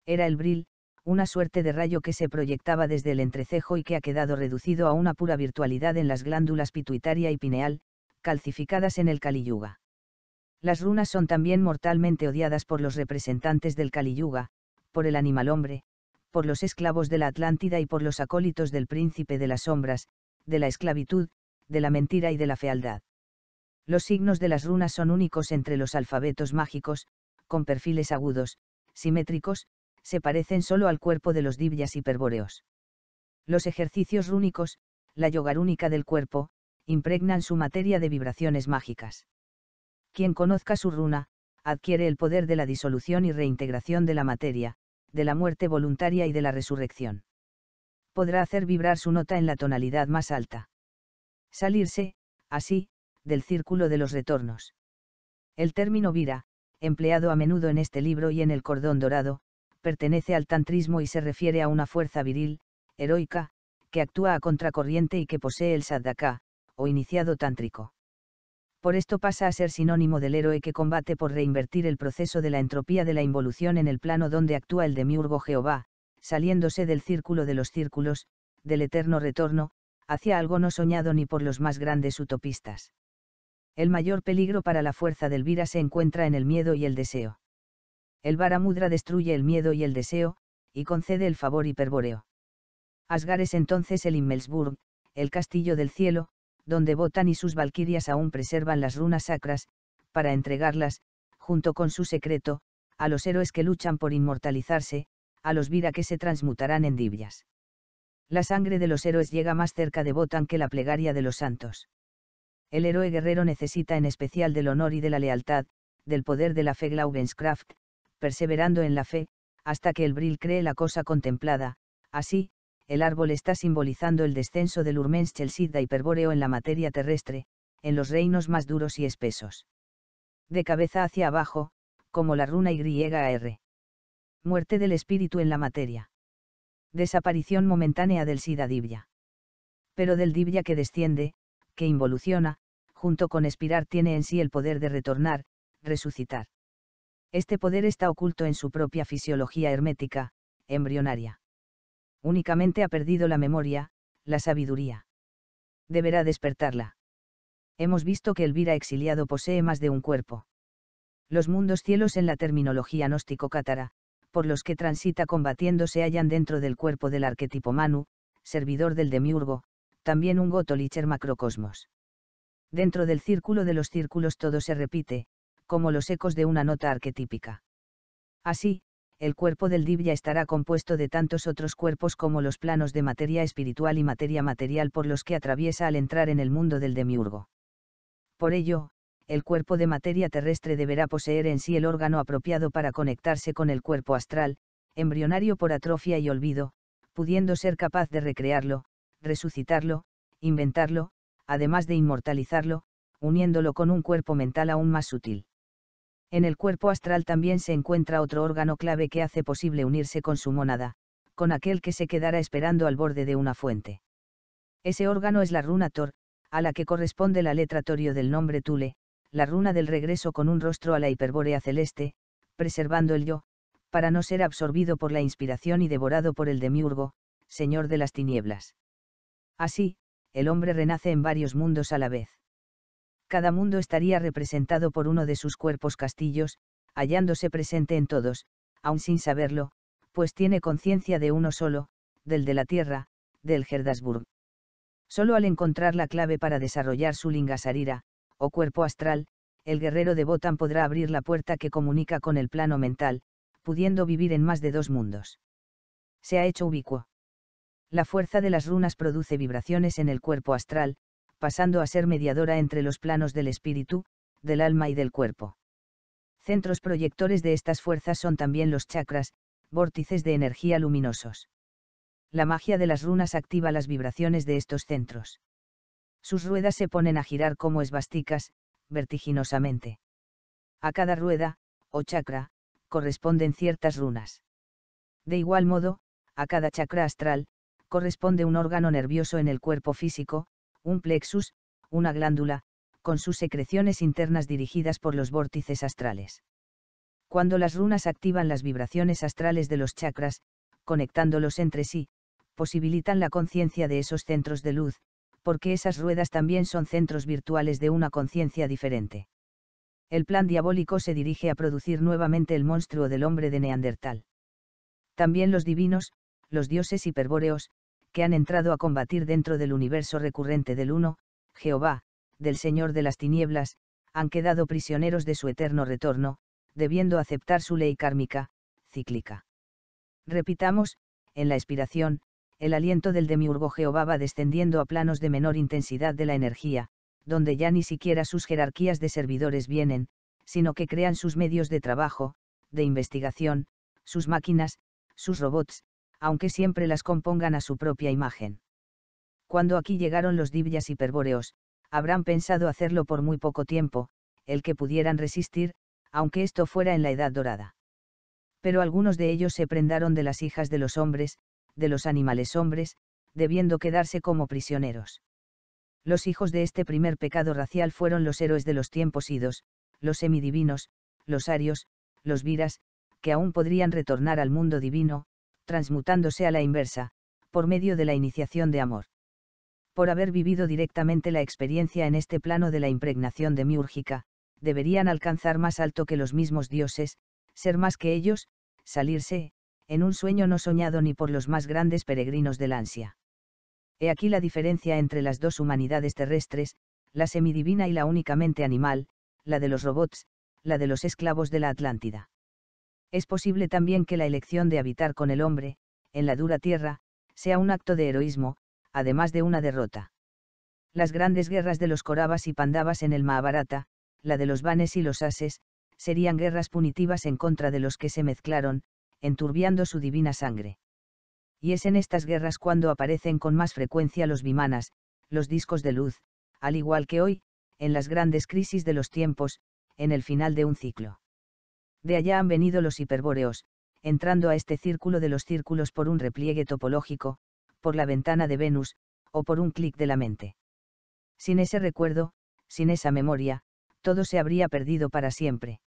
Era el bril, una suerte de rayo que se proyectaba desde el entrecejo y que ha quedado reducido a una pura virtualidad en las glándulas pituitaria y pineal, calcificadas en el Kali Yuga. Las runas son también mortalmente odiadas por los representantes del Kali Yuga, por el animal hombre, por los esclavos de la Atlántida y por los acólitos del príncipe de las sombras, de la esclavitud, de la mentira y de la fealdad. Los signos de las runas son únicos entre los alfabetos mágicos, con perfiles agudos, simétricos, se parecen solo al cuerpo de los divyas hiperbóreos. Los ejercicios rúnicos, la yoga rúnica del cuerpo, impregnan su materia de vibraciones mágicas. Quien conozca su runa, adquiere el poder de la disolución y reintegración de la materia, de la muerte voluntaria y de la resurrección. Podrá hacer vibrar su nota en la tonalidad más alta. Salirse, así, del círculo de los retornos. El término vira, empleado a menudo en este libro y en el cordón dorado, pertenece al tantrismo y se refiere a una fuerza viril, heroica, que actúa a contracorriente y que posee el sadhaka, o iniciado tántrico. Por esto pasa a ser sinónimo del héroe que combate por reinvertir el proceso de la entropía de la involución en el plano donde actúa el demiurgo Jehová, saliéndose del círculo de los círculos, del eterno retorno, hacia algo no soñado ni por los más grandes utopistas. El mayor peligro para la fuerza del Vira se encuentra en el miedo y el deseo. El Varamudra destruye el miedo y el deseo, y concede el favor hiperbóreo. Asgard es entonces el Himmelsburg, el castillo del cielo, donde Wotan y sus valquirias aún preservan las runas sacras, para entregarlas, junto con su secreto, a los héroes que luchan por inmortalizarse, a los Vira que se transmutarán en divyas. La sangre de los héroes llega más cerca de Wotan que la plegaria de los santos. El héroe guerrero necesita en especial del honor y de la lealtad, del poder de la fe Glaubenskraft, perseverando en la fe, hasta que el Bril cree la cosa contemplada. Así, el árbol está simbolizando el descenso del Urmenschel-Siddha hiperbóreo en la materia terrestre, en los reinos más duros y espesos. De cabeza hacia abajo, como la runa YR. Muerte del espíritu en la materia. Desaparición momentánea del Siddha Divya. Pero del Divya que desciende, que involuciona, junto con expirar tiene en sí el poder de retornar, resucitar. Este poder está oculto en su propia fisiología hermética, embrionaria. Únicamente ha perdido la memoria, la sabiduría. Deberá despertarla. Hemos visto que el Vira exiliado posee más de un cuerpo. Los mundos cielos en la terminología gnóstico-cátara, por los que transita combatiendo se hallan dentro del cuerpo del arquetipo Manu, servidor del demiurgo, también un Gotolicher macrocosmos. Dentro del círculo de los círculos todo se repite, como los ecos de una nota arquetípica. Así, el cuerpo del Divya estará compuesto de tantos otros cuerpos como los planos de materia espiritual y materia material por los que atraviesa al entrar en el mundo del demiurgo. Por ello, el cuerpo de materia terrestre deberá poseer en sí el órgano apropiado para conectarse con el cuerpo astral, embrionario por atrofia y olvido, pudiendo ser capaz de recrearlo, resucitarlo, inventarlo, además de inmortalizarlo, uniéndolo con un cuerpo mental aún más sutil. En el cuerpo astral también se encuentra otro órgano clave que hace posible unirse con su mónada, con aquel que se quedara esperando al borde de una fuente. Ese órgano es la runa Tor, a la que corresponde la letra torio del nombre Tule, la runa del regreso con un rostro a la hiperbórea celeste, preservando el yo, para no ser absorbido por la inspiración y devorado por el demiurgo, señor de las tinieblas. Así, el hombre renace en varios mundos a la vez. Cada mundo estaría representado por uno de sus cuerpos castillos, hallándose presente en todos, aun sin saberlo, pues tiene conciencia de uno solo, del de la tierra, del Herdasburg. Solo al encontrar la clave para desarrollar su lingasarira, o cuerpo astral, el guerrero de Botan podrá abrir la puerta que comunica con el plano mental, pudiendo vivir en más de dos mundos. Se ha hecho ubicuo. La fuerza de las runas produce vibraciones en el cuerpo astral, pasando a ser mediadora entre los planos del espíritu, del alma y del cuerpo. Centros proyectores de estas fuerzas son también los chakras, vórtices de energía luminosos. La magia de las runas activa las vibraciones de estos centros. Sus ruedas se ponen a girar como esvásticas, vertiginosamente. A cada rueda, o chakra, corresponden ciertas runas. De igual modo, a cada chakra astral, corresponde un órgano nervioso en el cuerpo físico, un plexus, una glándula, con sus secreciones internas dirigidas por los vórtices astrales. Cuando las runas activan las vibraciones astrales de los chakras, conectándolos entre sí, posibilitan la conciencia de esos centros de luz, porque esas ruedas también son centros virtuales de una conciencia diferente. El plan diabólico se dirige a producir nuevamente el monstruo del hombre de Neandertal. También los divinos, los dioses hiperbóreos, que han entrado a combatir dentro del universo recurrente del Uno, Jehová, del Señor de las Tinieblas, han quedado prisioneros de su eterno retorno, debiendo aceptar su ley kármica, cíclica. Repitamos, en la expiración, el aliento del demiurgo Jehová va descendiendo a planos de menor intensidad de la energía, donde ya ni siquiera sus jerarquías de servidores vienen, sino que crean sus medios de trabajo, de investigación, sus máquinas, sus robots, aunque siempre las compongan a su propia imagen. Cuando aquí llegaron los divyas hiperbóreos, habrán pensado hacerlo por muy poco tiempo, el que pudieran resistir, aunque esto fuera en la Edad Dorada. Pero algunos de ellos se prendaron de las hijas de los hombres, de los animales hombres, debiendo quedarse como prisioneros. Los hijos de este primer pecado racial fueron los héroes de los tiempos idos, los semidivinos, los arios, los viras, que aún podrían retornar al mundo divino, transmutándose a la inversa, por medio de la iniciación de amor. Por haber vivido directamente la experiencia en este plano de la impregnación demiúrgica, deberían alcanzar más alto que los mismos dioses, ser más que ellos, salirse, en un sueño no soñado ni por los más grandes peregrinos del ansia. He aquí la diferencia entre las dos humanidades terrestres, la semidivina y la únicamente animal, la de los robots, la de los esclavos de la Atlántida. Es posible también que la elección de habitar con el hombre, en la dura tierra, sea un acto de heroísmo, además de una derrota. Las grandes guerras de los Kauravas y Pandavas en el Mahabharata, la de los Vanes y los Ases, serían guerras punitivas en contra de los que se mezclaron, enturbiando su divina sangre. Y es en estas guerras cuando aparecen con más frecuencia los vimanas, los discos de luz, al igual que hoy, en las grandes crisis de los tiempos, en el final de un ciclo. De allá han venido los hiperbóreos, entrando a este círculo de los círculos por un repliegue topológico, por la ventana de Venus, o por un clic de la mente. Sin ese recuerdo, sin esa memoria, todo se habría perdido para siempre.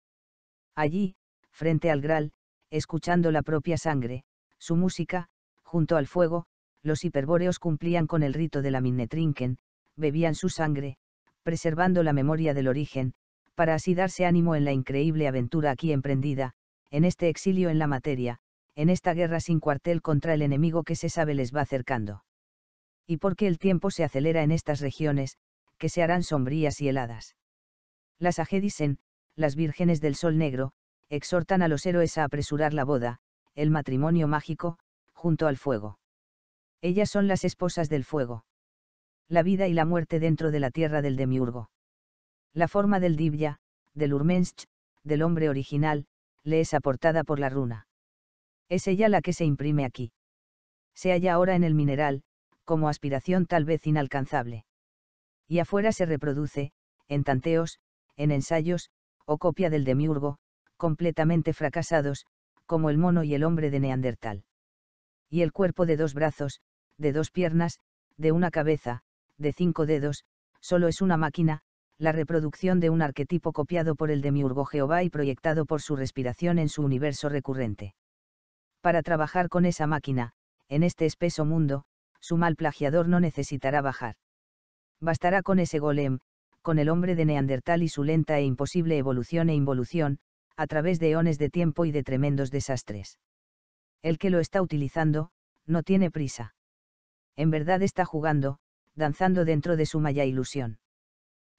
Allí, frente al Graal, escuchando la propia sangre, su música, junto al fuego, los hiperbóreos cumplían con el rito de la Minnetrinken, bebían su sangre, preservando la memoria del origen, para así darse ánimo en la increíble aventura aquí emprendida, en este exilio en la materia, en esta guerra sin cuartel contra el enemigo que se sabe les va acercando. Y porque el tiempo se acelera en estas regiones, que se harán sombrías y heladas. Las Agedisen, las vírgenes del sol negro, exhortan a los héroes a apresurar la boda, el matrimonio mágico, junto al fuego. Ellas son las esposas del fuego. La vida y la muerte dentro de la tierra del demiurgo. La forma del divya, del urmensch, del hombre original, le es aportada por la runa. Es ella la que se imprime aquí. Se halla ahora en el mineral, como aspiración tal vez inalcanzable. Y afuera se reproduce, en tanteos, en ensayos, o copia del demiurgo, completamente fracasados, como el mono y el hombre de Neandertal. Y el cuerpo de 2 brazos, de 2 piernas, de una cabeza, de 5 dedos, solo es una máquina, la reproducción de un arquetipo copiado por el demiurgo Jehová y proyectado por su respiración en su universo recurrente. Para trabajar con esa máquina, en este espeso mundo, su mal plagiador no necesitará bajar. Bastará con ese golem, con el hombre de Neandertal y su lenta e imposible evolución e involución, a través de eones de tiempo y de tremendos desastres. El que lo está utilizando, no tiene prisa. En verdad está jugando, danzando dentro de su maya ilusión.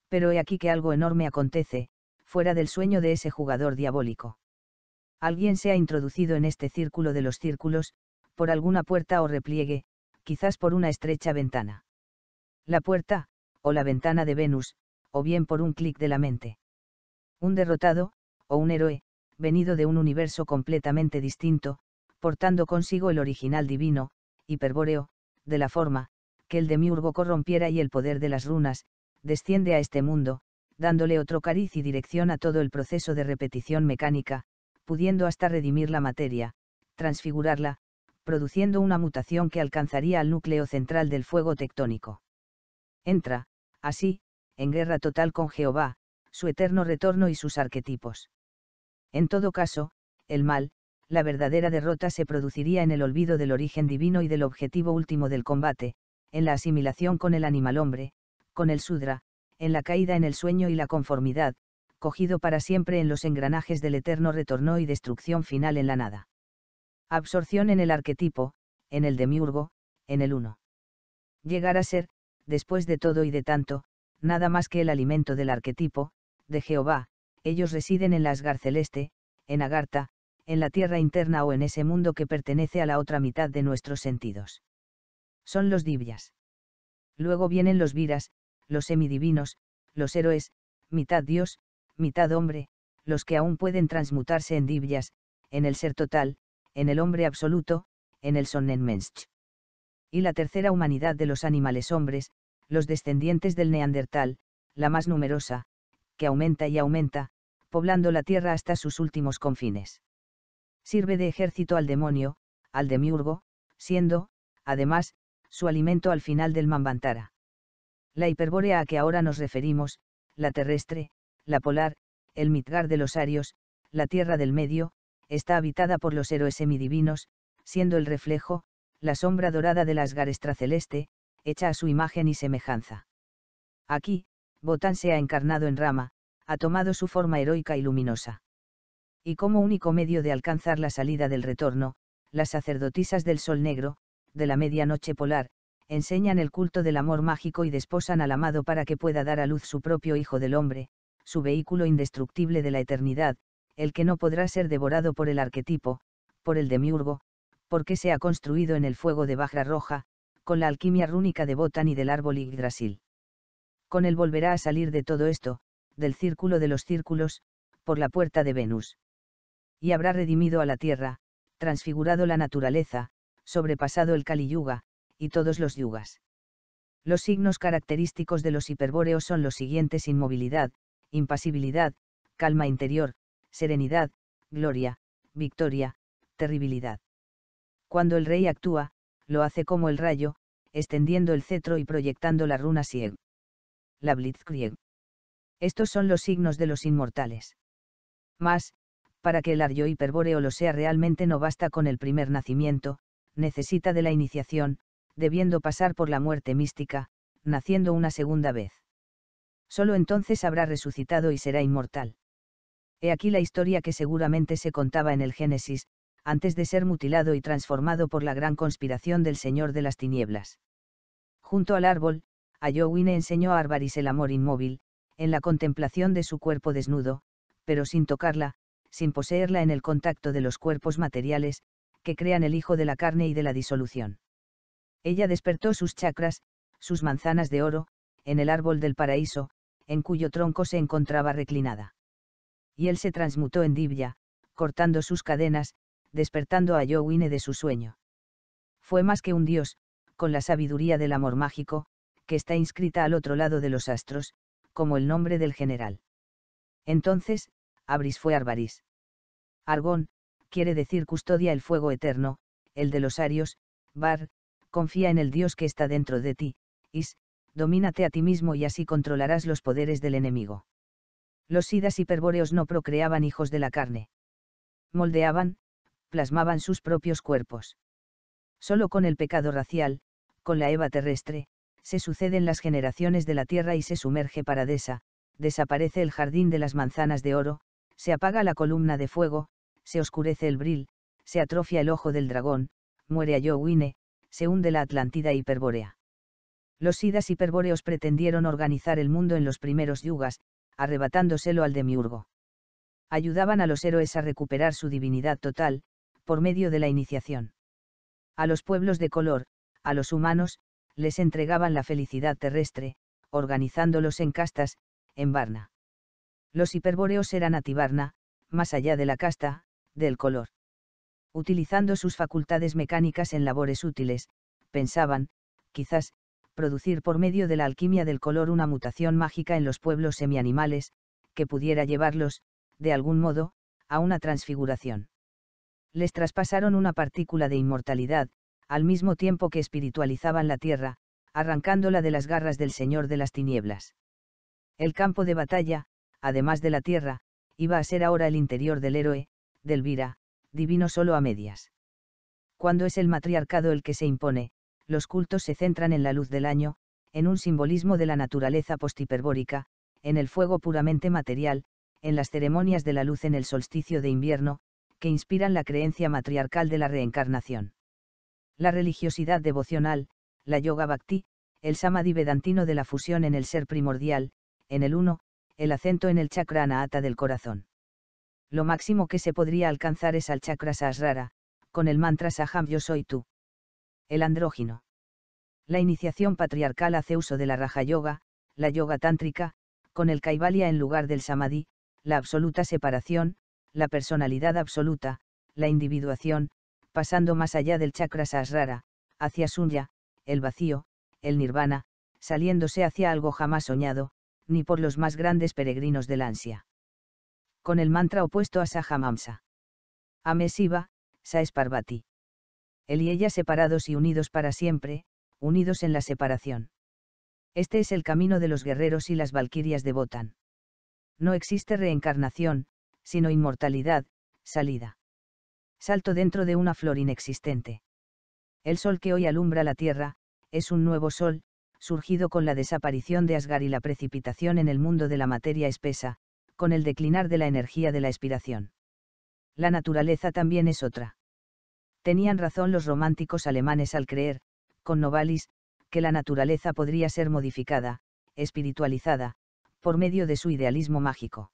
Pero he aquí que algo enorme acontece, fuera del sueño de ese jugador diabólico. Alguien se ha introducido en este círculo de los círculos, por alguna puerta o repliegue, quizás por una estrecha ventana. La puerta, o la ventana de Venus, o bien por un clic de la mente. Un derrotado, o un héroe, venido de un universo completamente distinto, portando consigo el original divino, hiperbóreo, de la forma, que el demiurgo corrompiera y el poder de las runas, desciende a este mundo, dándole otro cariz y dirección a todo el proceso de repetición mecánica, pudiendo hasta redimir la materia, transfigurarla, produciendo una mutación que alcanzaría al núcleo central del fuego tectónico. Entra, así, en guerra total con Jehová, su eterno retorno y sus arquetipos. En todo caso, el mal, la verdadera derrota se produciría en el olvido del origen divino y del objetivo último del combate, en la asimilación con el animal hombre, con el Sudra, en la caída en el sueño y la conformidad, cogido para siempre en los engranajes del eterno retorno y destrucción final en la nada. Absorción en el arquetipo, en el demiurgo, en el uno. Llegar a ser, después de todo y de tanto, nada más que el alimento del arquetipo, de Jehová. Ellos residen en la Asgard celeste, en Agartha, en la tierra interna o en ese mundo que pertenece a la otra mitad de nuestros sentidos. Son los divyas. Luego vienen los viras, los semidivinos, los héroes, mitad dios, mitad hombre, los que aún pueden transmutarse en divyas, en el ser total, en el hombre absoluto, en el Sonnenmensch. Y la tercera humanidad de los animales hombres, los descendientes del Neandertal, la más numerosa, que aumenta y aumenta, poblando la tierra hasta sus últimos confines. Sirve de ejército al demonio, al demiurgo, siendo, además, su alimento al final del Manvantara. La hiperbórea a que ahora nos referimos, la terrestre, la polar, el Midgard de los arios, la tierra del medio, está habitada por los héroes semidivinos, siendo el reflejo, la sombra dorada de la Asgard extraceleste, hecha a su imagen y semejanza. Aquí, Botán se ha encarnado en Rama, ha tomado su forma heroica y luminosa. Y como único medio de alcanzar la salida del retorno, las sacerdotisas del sol negro, de la medianoche polar, enseñan el culto del amor mágico y desposan al amado para que pueda dar a luz su propio Hijo del Hombre, su vehículo indestructible de la eternidad, el que no podrá ser devorado por el arquetipo, por el demiurgo, porque se ha construido en el fuego de Vajra Roja, con la alquimia rúnica de Botán y del árbol Yggdrasil. Con él volverá a salir de todo esto, del círculo de los círculos, por la puerta de Venus. Y habrá redimido a la tierra, transfigurado la naturaleza, sobrepasado el Kali Yuga, y todos los yugas. Los signos característicos de los hiperbóreos son los siguientes: inmovilidad, impasibilidad, calma interior, serenidad, gloria, victoria, terribilidad. Cuando el rey actúa, lo hace como el rayo, extendiendo el cetro y proyectando la runa Sieg. La Blitzkrieg. Estos son los signos de los inmortales. Mas, para que el aryo hiperbóreo lo sea realmente no basta con el primer nacimiento, necesita de la iniciación, debiendo pasar por la muerte mística, naciendo una segunda vez. Solo entonces habrá resucitado y será inmortal. He aquí la historia que seguramente se contaba en el Génesis, antes de ser mutilado y transformado por la gran conspiración del Señor de las Tinieblas. Junto al árbol, Ayowine enseñó a Arbaris el amor inmóvil, en la contemplación de su cuerpo desnudo, pero sin tocarla, sin poseerla en el contacto de los cuerpos materiales, que crean el hijo de la carne y de la disolución. Ella despertó sus chakras, sus manzanas de oro, en el árbol del paraíso, en cuyo tronco se encontraba reclinada. Y él se transmutó en Divya, cortando sus cadenas, despertando a Ayowine de su sueño. Fue más que un dios, con la sabiduría del amor mágico, que está inscrita al otro lado de los astros, como el nombre del general. Entonces, Abris fue Arbaris. Argón, quiere decir custodia el fuego eterno, el de los arios. Bar, confía en el Dios que está dentro de ti. Is, domínate a ti mismo y así controlarás los poderes del enemigo. Los sidas hiperbóreos no procreaban hijos de la carne. Moldeaban, plasmaban sus propios cuerpos. Solo con el pecado racial, con la Eva terrestre, se suceden las generaciones de la tierra y se sumerge Paradesa, desaparece el jardín de las manzanas de oro, se apaga la columna de fuego, se oscurece el Bril, se atrofia el ojo del dragón, muere Ayowine, se hunde la Atlántida hiperbórea. Los sidas hiperbóreos pretendieron organizar el mundo en los primeros yugas, arrebatándoselo al demiurgo. Ayudaban a los héroes a recuperar su divinidad total, por medio de la iniciación. A los pueblos de color, a los humanos, les entregaban la felicidad terrestre, organizándolos en castas, en Varna. Los hiperbóreos eran Ativarna, más allá de la casta, del color. Utilizando sus facultades mecánicas en labores útiles, pensaban, quizás, producir por medio de la alquimia del color una mutación mágica en los pueblos semianimales, que pudiera llevarlos, de algún modo, a una transfiguración. Les traspasaron una partícula de inmortalidad, al mismo tiempo que espiritualizaban la tierra, arrancándola de las garras del Señor de las Tinieblas. El campo de batalla, además de la tierra, iba a ser ahora el interior del héroe, del Vira, divino solo a medias. Cuando es el matriarcado el que se impone, los cultos se centran en la luz del año, en un simbolismo de la naturaleza posthiperbórica, en el fuego puramente material, en las ceremonias de la luz en el solsticio de invierno, que inspiran la creencia matriarcal de la reencarnación. La religiosidad devocional, la yoga bhakti, el samadhi vedantino de la fusión en el ser primordial, en el uno, el acento en el chakra anahata del corazón. Lo máximo que se podría alcanzar es al chakra sahasrara, con el mantra Saham yo soy tú. El andrógino. La iniciación patriarcal hace uso de la raja yoga, la yoga tántrica, con el kaivalya en lugar del samadhi, la absoluta separación, la personalidad absoluta, la individuación, pasando más allá del chakra sahasrara, hacia sunya, el vacío, el nirvana, saliéndose hacia algo jamás soñado, ni por los más grandes peregrinos del ansia. Con el mantra opuesto a Sahamamsa. Ame Shiva, Sa es Parvati. Él y ella separados y unidos para siempre, unidos en la separación. Este es el camino de los guerreros y las valquirias de Botán. No existe reencarnación, sino inmortalidad, salida. Salto dentro de una flor inexistente. El sol que hoy alumbra la tierra, es un nuevo sol, surgido con la desaparición de Asgard y la precipitación en el mundo de la materia espesa, con el declinar de la energía de la expiración. La naturaleza también es otra. Tenían razón los románticos alemanes al creer, con Novalis, que la naturaleza podría ser modificada, espiritualizada, por medio de su idealismo mágico.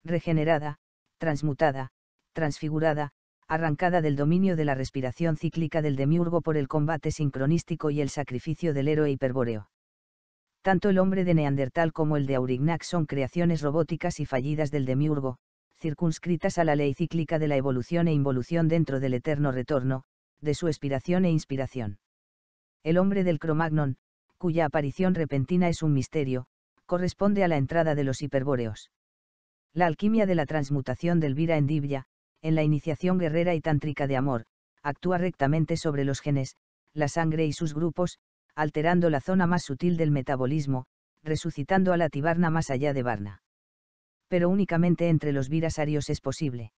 Regenerada, transmutada, transfigurada, arrancada del dominio de la respiración cíclica del demiurgo por el combate sincronístico y el sacrificio del héroe hiperbóreo. Tanto el hombre de Neandertal como el de Aurignac son creaciones robóticas y fallidas del demiurgo, circunscritas a la ley cíclica de la evolución e involución dentro del eterno retorno, de su expiración e inspiración. El hombre del Cromagnon, cuya aparición repentina es un misterio, corresponde a la entrada de los hiperbóreos. La alquimia de la transmutación del Vira en Divya, en la iniciación guerrera y tántrica de amor, actúa rectamente sobre los genes, la sangre y sus grupos, alterando la zona más sutil del metabolismo, resucitando a la Tivarna más allá de Varna. Pero únicamente entre los viras arios es posible.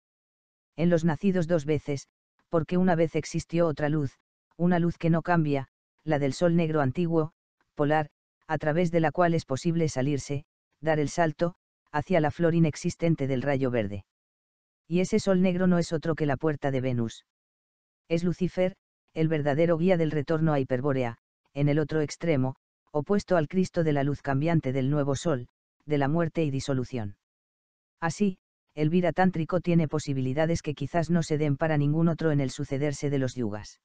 En los nacidos dos veces, porque una vez existió otra luz, una luz que no cambia, la del sol negro antiguo, polar, a través de la cual es posible salirse, dar el salto, hacia la flor inexistente del rayo verde. Y ese sol negro no es otro que la puerta de Venus. Es Lucifer, el verdadero guía del retorno a Hiperbórea, en el otro extremo, opuesto al Cristo de la luz cambiante del nuevo sol, de la muerte y disolución. Así, el Vira tántrico tiene posibilidades que quizás no se den para ningún otro en el sucederse de los yugas.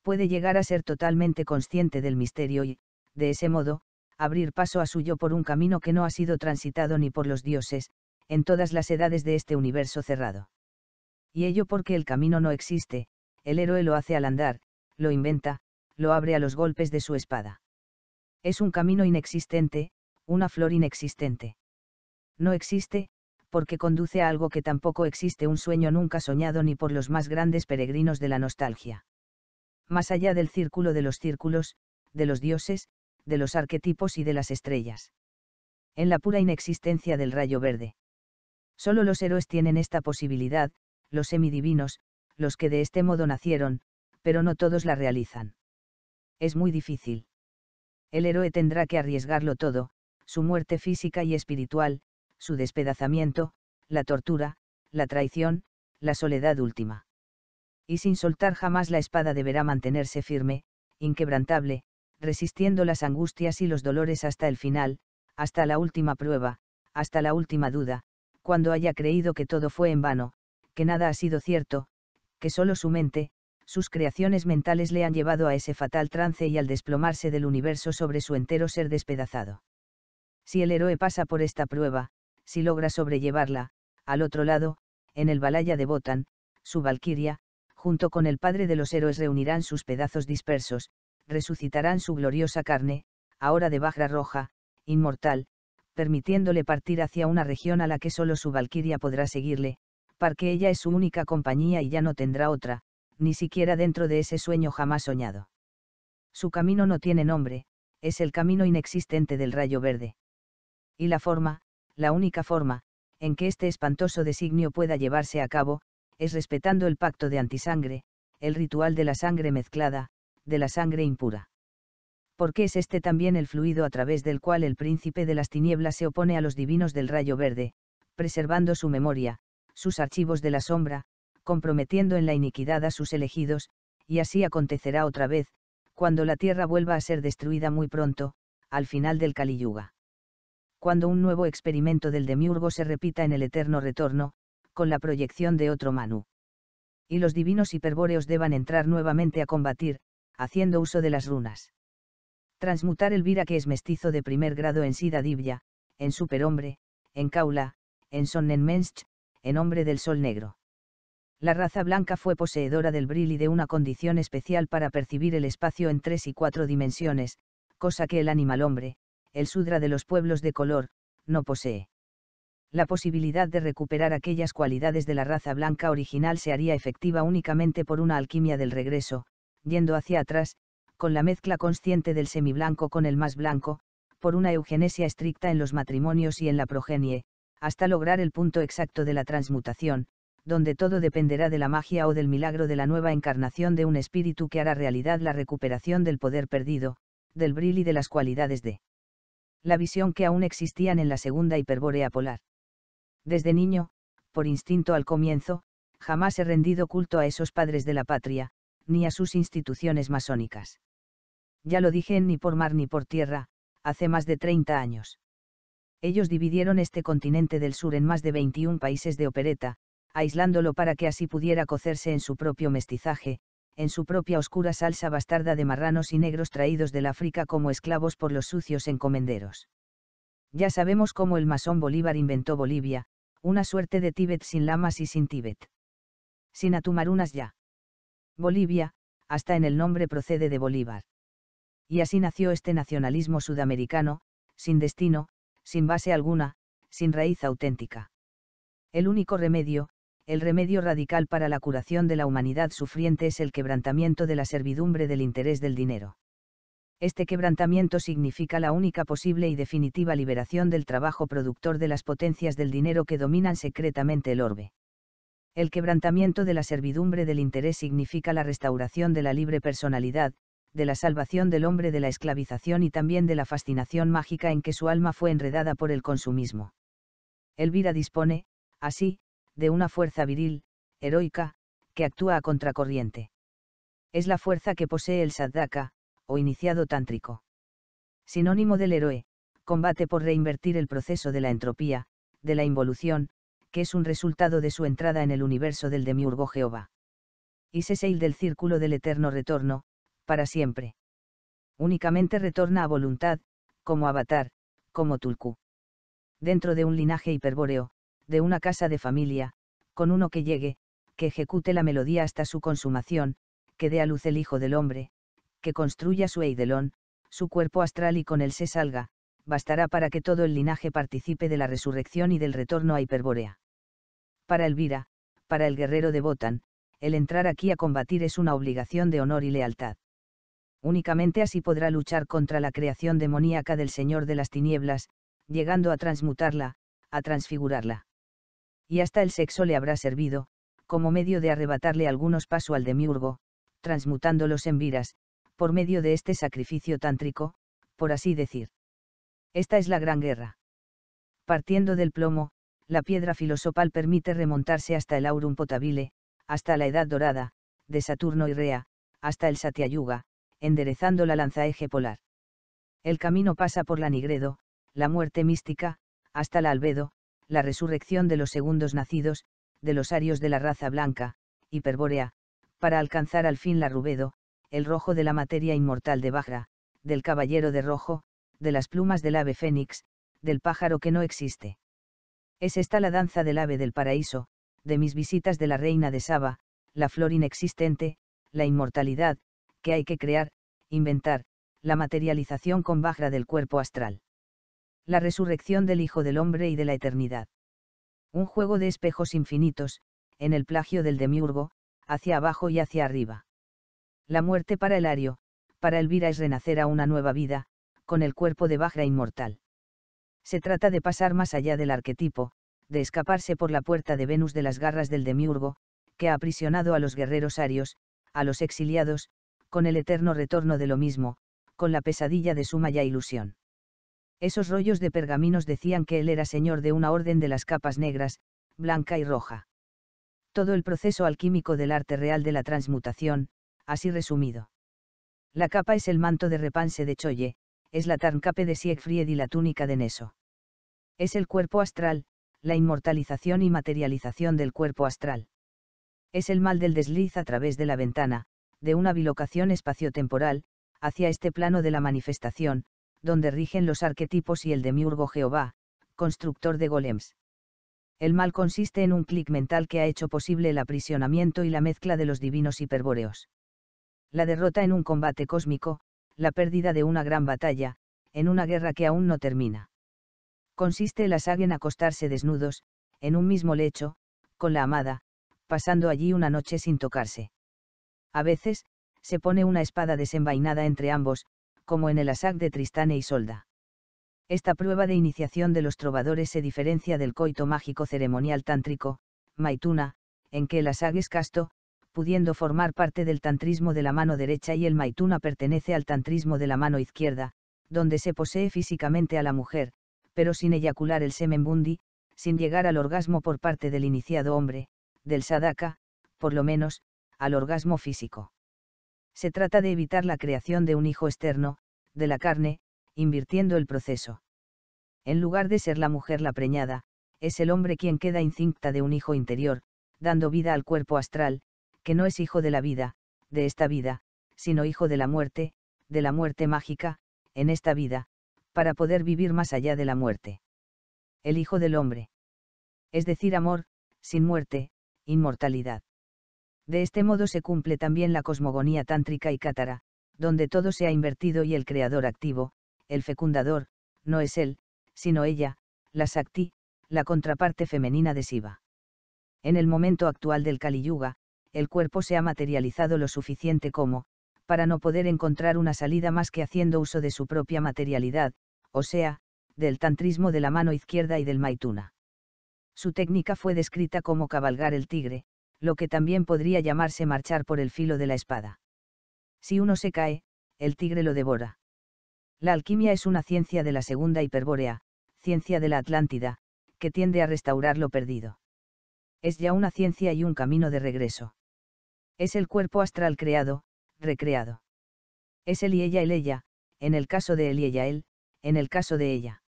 Puede llegar a ser totalmente consciente del misterio y, de ese modo, abrir paso a suyo por un camino que no ha sido transitado ni por los dioses, en todas las edades de este universo cerrado. Y ello porque el camino no existe, el héroe lo hace al andar, lo inventa, lo abre a los golpes de su espada. Es un camino inexistente, una flor inexistente. No existe, porque conduce a algo que tampoco existe, un sueño nunca soñado ni por los más grandes peregrinos de la nostalgia. Más allá del círculo de los círculos, de los dioses, de los arquetipos y de las estrellas. En la pura inexistencia del rayo verde. Solo los héroes tienen esta posibilidad, los semidivinos, los que de este modo nacieron, pero no todos la realizan. Es muy difícil. El héroe tendrá que arriesgarlo todo, su muerte física y espiritual, su despedazamiento, la tortura, la traición, la soledad última. Y sin soltar jamás la espada deberá mantenerse firme, inquebrantable, resistiendo las angustias y los dolores hasta el final, hasta la última prueba, hasta la última duda, cuando haya creído que todo fue en vano, que nada ha sido cierto, que solo su mente, sus creaciones mentales le han llevado a ese fatal trance y al desplomarse del universo sobre su entero ser despedazado. Si el héroe pasa por esta prueba, si logra sobrellevarla, al otro lado, en el Valhalla de Wotan, su valquiria, junto con el padre de los héroes reunirán sus pedazos dispersos, resucitarán su gloriosa carne, ahora de Vajra roja, inmortal, permitiéndole partir hacia una región a la que solo su valquiria podrá seguirle, porque ella es su única compañía y ya no tendrá otra, ni siquiera dentro de ese sueño jamás soñado. Su camino no tiene nombre, es el camino inexistente del rayo verde. Y la forma, la única forma, en que este espantoso designio pueda llevarse a cabo, es respetando el pacto de antisangre, el ritual de la sangre mezclada, de la sangre impura. Porque es este también el fluido a través del cual el príncipe de las tinieblas se opone a los divinos del rayo verde, preservando su memoria, sus archivos de la sombra, comprometiendo en la iniquidad a sus elegidos, y así acontecerá otra vez, cuando la tierra vuelva a ser destruida muy pronto, al final del Kali Yuga. Cuando un nuevo experimento del demiurgo se repita en el eterno retorno, con la proyección de otro Manu. Y los divinos hiperbóreos deban entrar nuevamente a combatir, haciendo uso de las runas. Transmutar el Vira, que es mestizo de primer grado, en Sida Divya, en superhombre, en Kaula, en Sonnenmensch, en hombre del sol negro. La raza blanca fue poseedora del Bril y de una condición especial para percibir el espacio en 3 y 4 dimensiones, cosa que el animal hombre, el Sudra de los pueblos de color, no posee. La posibilidad de recuperar aquellas cualidades de la raza blanca original se haría efectiva únicamente por una alquimia del regreso, yendo hacia atrás, con la mezcla consciente del semiblanco con el más blanco, por una eugenesia estricta en los matrimonios y en la progenie, hasta lograr el punto exacto de la transmutación, donde todo dependerá de la magia o del milagro de la nueva encarnación de un espíritu que hará realidad la recuperación del poder perdido, del Bril y de las cualidades de la visión que aún existían en la segunda hiperbórea polar. Desde niño, por instinto al comienzo, jamás he rendido culto a esos padres de la patria, ni a sus instituciones masónicas. Ya lo dije en Ni por mar ni por tierra, hace más de 30 años. Ellos dividieron este continente del sur en más de 21 países de opereta, aislándolo para que así pudiera cocerse en su propio mestizaje, en su propia oscura salsa bastarda de marranos y negros traídos del África como esclavos por los sucios encomenderos. Ya sabemos cómo el masón Bolívar inventó Bolivia, una suerte de Tíbet sin lamas y sin Tíbet. Sin atumarunas ya. Bolivia, hasta en el nombre procede de Bolívar. Y así nació este nacionalismo sudamericano, sin destino, sin base alguna, sin raíz auténtica. El único remedio, el remedio radical para la curación de la humanidad sufriente, es el quebrantamiento de la servidumbre del interés del dinero. Este quebrantamiento significa la única posible y definitiva liberación del trabajo productor de las potencias del dinero que dominan secretamente el orbe. El quebrantamiento de la servidumbre del interés significa la restauración de la libre personalidad, de la salvación del hombre de la esclavización y también de la fascinación mágica en que su alma fue enredada por el consumismo. Elvira dispone, así, de una fuerza viril, heroica, que actúa a contracorriente. Es la fuerza que posee el Saddhaka, o iniciado tántrico. Sinónimo del héroe, combate por reinvertir el proceso de la entropía, de la involución, que es un resultado de su entrada en el universo del demiurgo Jehová. Y Seseil del círculo del eterno retorno, para siempre. Únicamente retorna a voluntad, como avatar, como Tulku. Dentro de un linaje hiperbóreo, de una casa de familia, con uno que llegue, que ejecute la melodía hasta su consumación, que dé a luz el Hijo del Hombre, que construya su Eidelón, su cuerpo astral y con él se salga, bastará para que todo el linaje participe de la resurrección y del retorno a Hiperbórea. Para Elvira, para el guerrero de Botán, el entrar aquí a combatir es una obligación de honor y lealtad. Únicamente así podrá luchar contra la creación demoníaca del Señor de las Tinieblas, llegando a transmutarla, a transfigurarla. Y hasta el sexo le habrá servido, como medio de arrebatarle algunos pasos al demiurgo, transmutándolos en viras, por medio de este sacrificio tántrico, por así decir. Esta es la gran guerra. Partiendo del plomo, la piedra filosofal permite remontarse hasta el aurum potabile, hasta la edad dorada, de Saturno y Rea, hasta el Satyayuga, enderezando la lanzaeje polar. El camino pasa por la Nigredo, la muerte mística, hasta la Albedo, la resurrección de los segundos nacidos, de los arios de la raza blanca, hiperbórea, para alcanzar al fin la Rubedo, el rojo de la materia inmortal de Vajra, del caballero de rojo, de las plumas del ave fénix, del pájaro que no existe. Es esta la danza del ave del paraíso, de mis visitas de la reina de Saba, la flor inexistente, la inmortalidad, que hay que crear, inventar, la materialización con Vajra del cuerpo astral. La resurrección del Hijo del Hombre y de la eternidad. Un juego de espejos infinitos, en el plagio del demiurgo, hacia abajo y hacia arriba. La muerte para el Ario, para Elvira es renacer a una nueva vida, con el cuerpo de Vajra inmortal. Se trata de pasar más allá del arquetipo, de escaparse por la puerta de Venus de las garras del demiurgo, que ha aprisionado a los guerreros arios, a los exiliados, con el eterno retorno de lo mismo, con la pesadilla de su maya ilusión. Esos rollos de pergaminos decían que él era señor de una orden de las capas negras, blanca y roja. Todo el proceso alquímico del arte real de la transmutación, así resumido. La capa es el manto de Repanse de Cholle, es la Tarncape de Siegfried y la túnica de Neso. Es el cuerpo astral, la inmortalización y materialización del cuerpo astral. Es el mal del desliz a través de la ventana, de una bilocación espaciotemporal, hacia este plano de la manifestación, donde rigen los arquetipos y el demiurgo Jehová, constructor de golems. El mal consiste en un clic mental que ha hecho posible el aprisionamiento y la mezcla de los divinos hiperbóreos. La derrota en un combate cósmico, la pérdida de una gran batalla, en una guerra que aún no termina. Consiste el asag en acostarse desnudos, en un mismo lecho, con la amada, pasando allí una noche sin tocarse. A veces, se pone una espada desenvainada entre ambos, como en el asag de Tristán e Isolda. Esta prueba de iniciación de los trovadores se diferencia del coito mágico ceremonial tántrico, Maituna, en que el asag es casto, pudiendo formar parte del tantrismo de la mano derecha y el Maituna pertenece al tantrismo de la mano izquierda, donde se posee físicamente a la mujer, pero sin eyacular el semen bundi, sin llegar al orgasmo por parte del iniciado hombre, del sadaka, por lo menos, al orgasmo físico. Se trata de evitar la creación de un hijo externo, de la carne, invirtiendo el proceso. En lugar de ser la mujer la preñada, es el hombre quien queda incinta de un hijo interior, dando vida al cuerpo astral, que no es hijo de la vida, de esta vida, sino hijo de la muerte mágica, en esta vida, para poder vivir más allá de la muerte. El Hijo del Hombre. Es decir, amor, sin muerte, inmortalidad. De este modo se cumple también la cosmogonía tántrica y cátara, donde todo se ha invertido y el creador activo, el fecundador, no es él, sino ella, la Sakti, la contraparte femenina de Shiva. En el momento actual del Kali Yuga, el cuerpo se ha materializado lo suficiente como, para no poder encontrar una salida más que haciendo uso de su propia materialidad, o sea, del tantrismo de la mano izquierda y del Maituna. Su técnica fue descrita como cabalgar el tigre, lo que también podría llamarse marchar por el filo de la espada. Si uno se cae, el tigre lo devora. La alquimia es una ciencia de la segunda hiperbórea, ciencia de la Atlántida, que tiende a restaurar lo perdido. Es ya una ciencia y un camino de regreso. Es el cuerpo astral creado, recreado. Es él y ella, en el caso de él y ella él, en el caso de ella.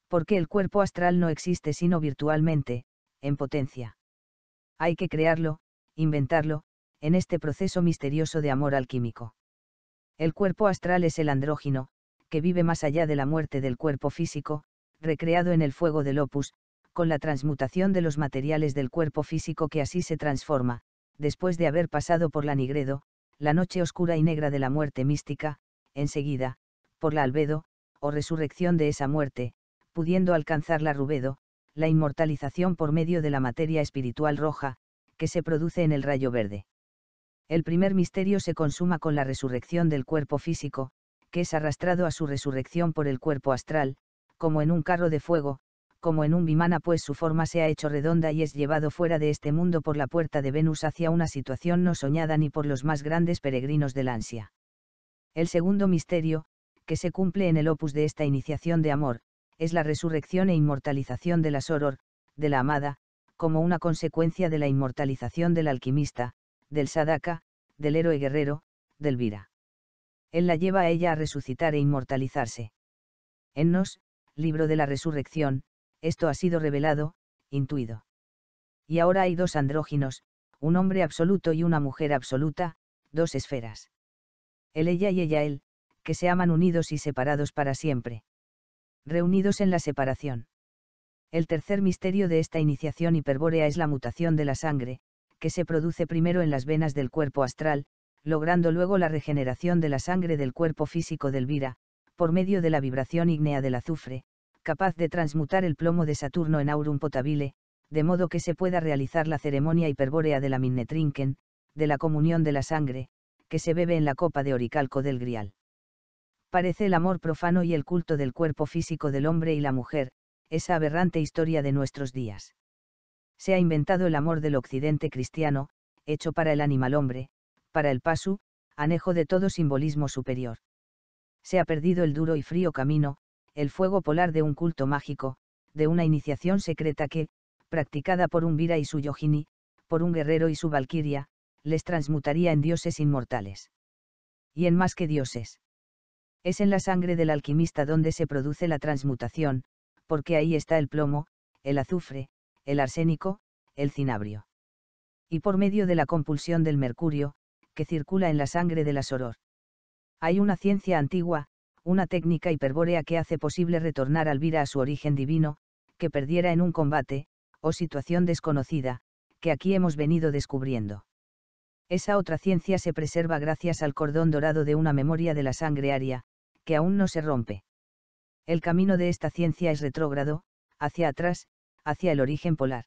Porque el cuerpo astral no existe sino virtualmente, en potencia. Hay que crearlo, inventarlo, en este proceso misterioso de amor alquímico. El cuerpo astral es el andrógino, que vive más allá de la muerte del cuerpo físico, recreado en el fuego del opus, con la transmutación de los materiales del cuerpo físico que así se transforma, después de haber pasado por la Nigredo, la noche oscura y negra de la muerte mística, enseguida, por la albedo, o resurrección de esa muerte, pudiendo alcanzar la rubedo, la inmortalización por medio de la materia espiritual roja, que se produce en el rayo verde. El primer misterio se consuma con la resurrección del cuerpo físico, que es arrastrado a su resurrección por el cuerpo astral, como en un carro de fuego, como en un vimana, pues su forma se ha hecho redonda y es llevado fuera de este mundo por la puerta de Venus hacia una situación no soñada ni por los más grandes peregrinos del ansia. El segundo misterio, que se cumple en el opus de esta iniciación de amor, es la resurrección e inmortalización de la soror, de la amada, como una consecuencia de la inmortalización del alquimista, del sadaka, del héroe guerrero, del vira. Él la lleva a ella a resucitar e inmortalizarse. En Nos, libro de la resurrección, esto ha sido revelado, intuido. Y ahora hay dos andróginos, un hombre absoluto y una mujer absoluta, dos esferas. Él ella y ella él, que se aman unidos y separados para siempre. Reunidos en la separación. El tercer misterio de esta iniciación hiperbórea es la mutación de la sangre, que se produce primero en las venas del cuerpo astral, logrando luego la regeneración de la sangre del cuerpo físico del vira, por medio de la vibración ígnea del azufre, capaz de transmutar el plomo de Saturno en aurum potabile, de modo que se pueda realizar la ceremonia hiperbórea de la minnetrinken, de la comunión de la sangre, que se bebe en la copa de oricalco del grial. Parece el amor profano y el culto del cuerpo físico del hombre y la mujer, esa aberrante historia de nuestros días. Se ha inventado el amor del occidente cristiano, hecho para el animal hombre, para el pasu, anejo de todo simbolismo superior. Se ha perdido el duro y frío camino, el fuego polar de un culto mágico, de una iniciación secreta que, practicada por un vira y su yogini, por un guerrero y su valquiria, les transmutaría en dioses inmortales. Y en más que dioses. Es en la sangre del alquimista donde se produce la transmutación, porque ahí está el plomo, el azufre, el arsénico, el cinabrio. Y por medio de la compulsión del mercurio, que circula en la sangre de la soror. Hay una ciencia antigua, una técnica hiperbórea que hace posible retornar al vira a su origen divino, que perdiera en un combate, o situación desconocida, que aquí hemos venido descubriendo. Esa otra ciencia se preserva gracias al cordón dorado de una memoria de la sangre aria, que aún no se rompe. El camino de esta ciencia es retrógrado, hacia atrás, hacia el origen polar.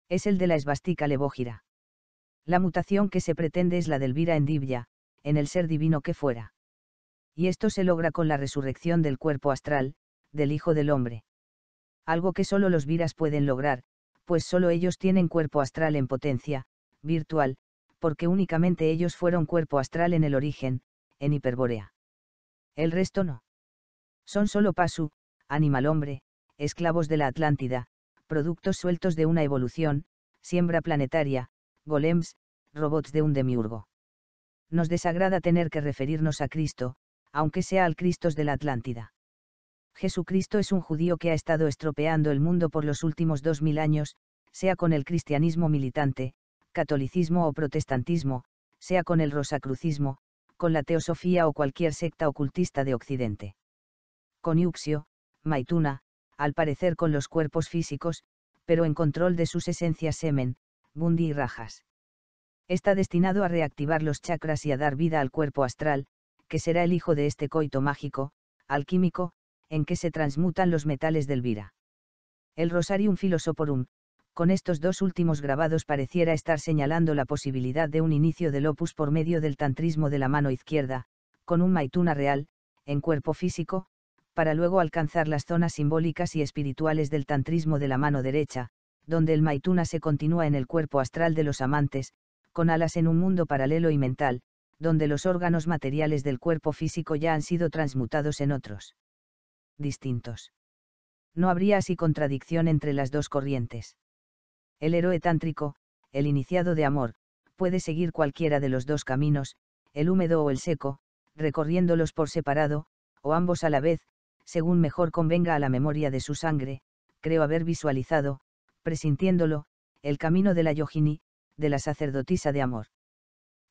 Es el de la esvástica levógira. La mutación que se pretende es la del vira en divya, en el ser divino que fuera. Y esto se logra con la resurrección del cuerpo astral, del Hijo del Hombre. Algo que solo los viras pueden lograr, pues solo ellos tienen cuerpo astral en potencia, virtual, porque únicamente ellos fueron cuerpo astral en el origen, en hiperbórea. El resto no. Son solo pasu, animal hombre, esclavos de la Atlántida, productos sueltos de una evolución, siembra planetaria, golems, robots de un demiurgo. Nos desagrada tener que referirnos a Cristo, aunque sea al Cristos de la Atlántida. Jesucristo es un judío que ha estado estropeando el mundo por los últimos 2000 años, sea con el cristianismo militante, catolicismo o protestantismo, sea con el rosacrucismo, con la teosofía o cualquier secta ocultista de Occidente. Con Yuxio, Maituna, al parecer con los cuerpos físicos, pero en control de sus esencias semen, bundi y rajas. Está destinado a reactivar los chakras y a dar vida al cuerpo astral, que será el hijo de este coito mágico, alquímico, en que se transmutan los metales del vira. El Rosarium Philosophorum, con estos dos últimos grabados pareciera estar señalando la posibilidad de un inicio del opus por medio del tantrismo de la mano izquierda, con un Maituna real, en cuerpo físico, para luego alcanzar las zonas simbólicas y espirituales del tantrismo de la mano derecha, donde el Maituna se continúa en el cuerpo astral de los amantes, con alas en un mundo paralelo y mental, donde los órganos materiales del cuerpo físico ya han sido transmutados en otros distintos. No habría así contradicción entre las dos corrientes. El héroe tántrico, el iniciado de amor, puede seguir cualquiera de los dos caminos, el húmedo o el seco, recorriéndolos por separado, o ambos a la vez, según mejor convenga a la memoria de su sangre, creo haber visualizado, presintiéndolo, el camino de la yogini, de la sacerdotisa de amor.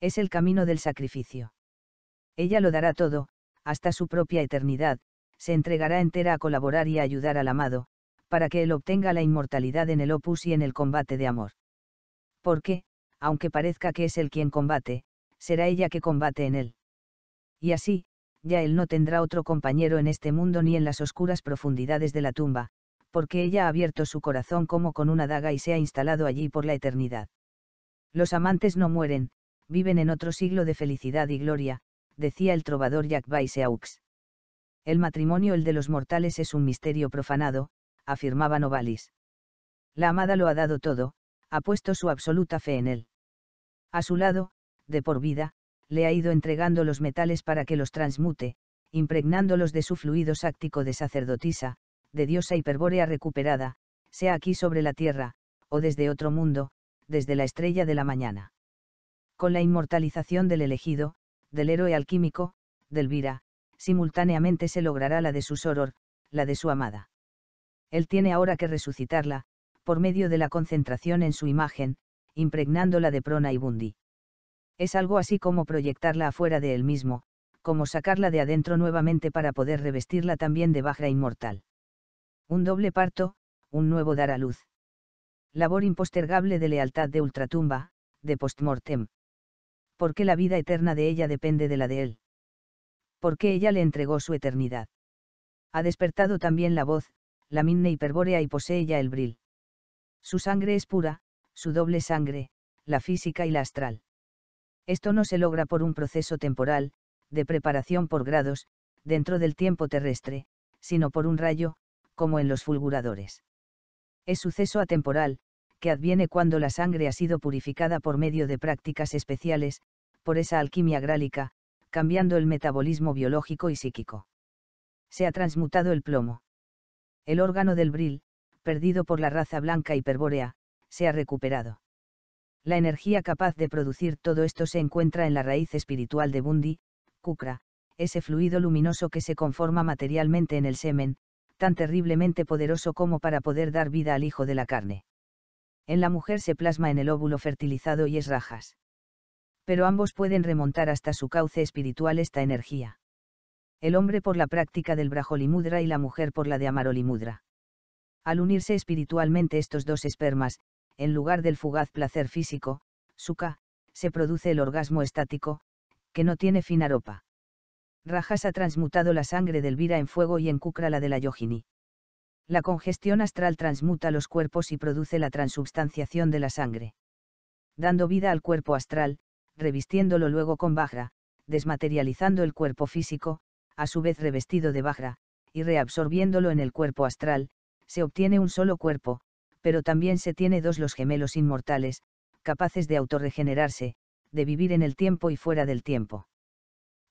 Es el camino del sacrificio. Ella lo dará todo, hasta su propia eternidad, se entregará entera a colaborar y a ayudar al amado, para que él obtenga la inmortalidad en el opus y en el combate de amor. Porque, aunque parezca que es él quien combate, será ella que combate en él. Y así, ya él no tendrá otro compañero en este mundo ni en las oscuras profundidades de la tumba, porque ella ha abierto su corazón como con una daga y se ha instalado allí por la eternidad. Los amantes no mueren, viven en otro siglo de felicidad y gloria, decía el trovador JacquesAux. El matrimonio, el de los mortales, es un misterio profanado, afirmaba Novalis. La amada lo ha dado todo, ha puesto su absoluta fe en él. A su lado, de por vida, le ha ido entregando los metales para que los transmute, impregnándolos de su fluido sáctico de sacerdotisa, de diosa hiperbórea recuperada, sea aquí sobre la tierra, o desde otro mundo, desde la estrella de la mañana. Con la inmortalización del elegido, del héroe alquímico, de Elvira, simultáneamente se logrará la de su soror, la de su amada. Él tiene ahora que resucitarla, por medio de la concentración en su imagen, impregnándola de prana y bundi. Es algo así como proyectarla afuera de él mismo, como sacarla de adentro nuevamente para poder revestirla también de Vajra inmortal. Un doble parto, un nuevo dar a luz. Labor impostergable de lealtad de ultratumba, de postmortem. Porque la vida eterna de ella depende de la de él. Porque ella le entregó su eternidad. Ha despertado también la voz, la minne hiperbórea, y posee ya el bril. Su sangre es pura, su doble sangre, la física y la astral. Esto no se logra por un proceso temporal, de preparación por grados, dentro del tiempo terrestre, sino por un rayo, como en los fulguradores. Es suceso atemporal, que adviene cuando la sangre ha sido purificada por medio de prácticas especiales, por esa alquimia grálica, cambiando el metabolismo biológico y psíquico. Se ha transmutado el plomo. El órgano del bril, perdido por la raza blanca hiperbórea, se ha recuperado. La energía capaz de producir todo esto se encuentra en la raíz espiritual de Bundi, Kukra, ese fluido luminoso que se conforma materialmente en el semen, tan terriblemente poderoso como para poder dar vida al hijo de la carne. En la mujer se plasma en el óvulo fertilizado y es Rajas. Pero ambos pueden remontar hasta su cauce espiritual esta energía. El hombre por la práctica del Brajolimudra y la mujer por la de Amarolimudra. Al unirse espiritualmente estos dos espermas, en lugar del fugaz placer físico, Sukha, se produce el orgasmo estático, que no tiene fin aropa. Rajas ha transmutado la sangre del Vira en fuego y en Kukra la de la Yogini. La congestión astral transmuta los cuerpos y produce la transubstanciación de la sangre. Dando vida al cuerpo astral, revistiéndolo luego con Vajra, desmaterializando el cuerpo físico, a su vez revestido de Vajra, y reabsorbiéndolo en el cuerpo astral, se obtiene un solo cuerpo, pero también se tiene dos, los gemelos inmortales, capaces de autorregenerarse, de vivir en el tiempo y fuera del tiempo.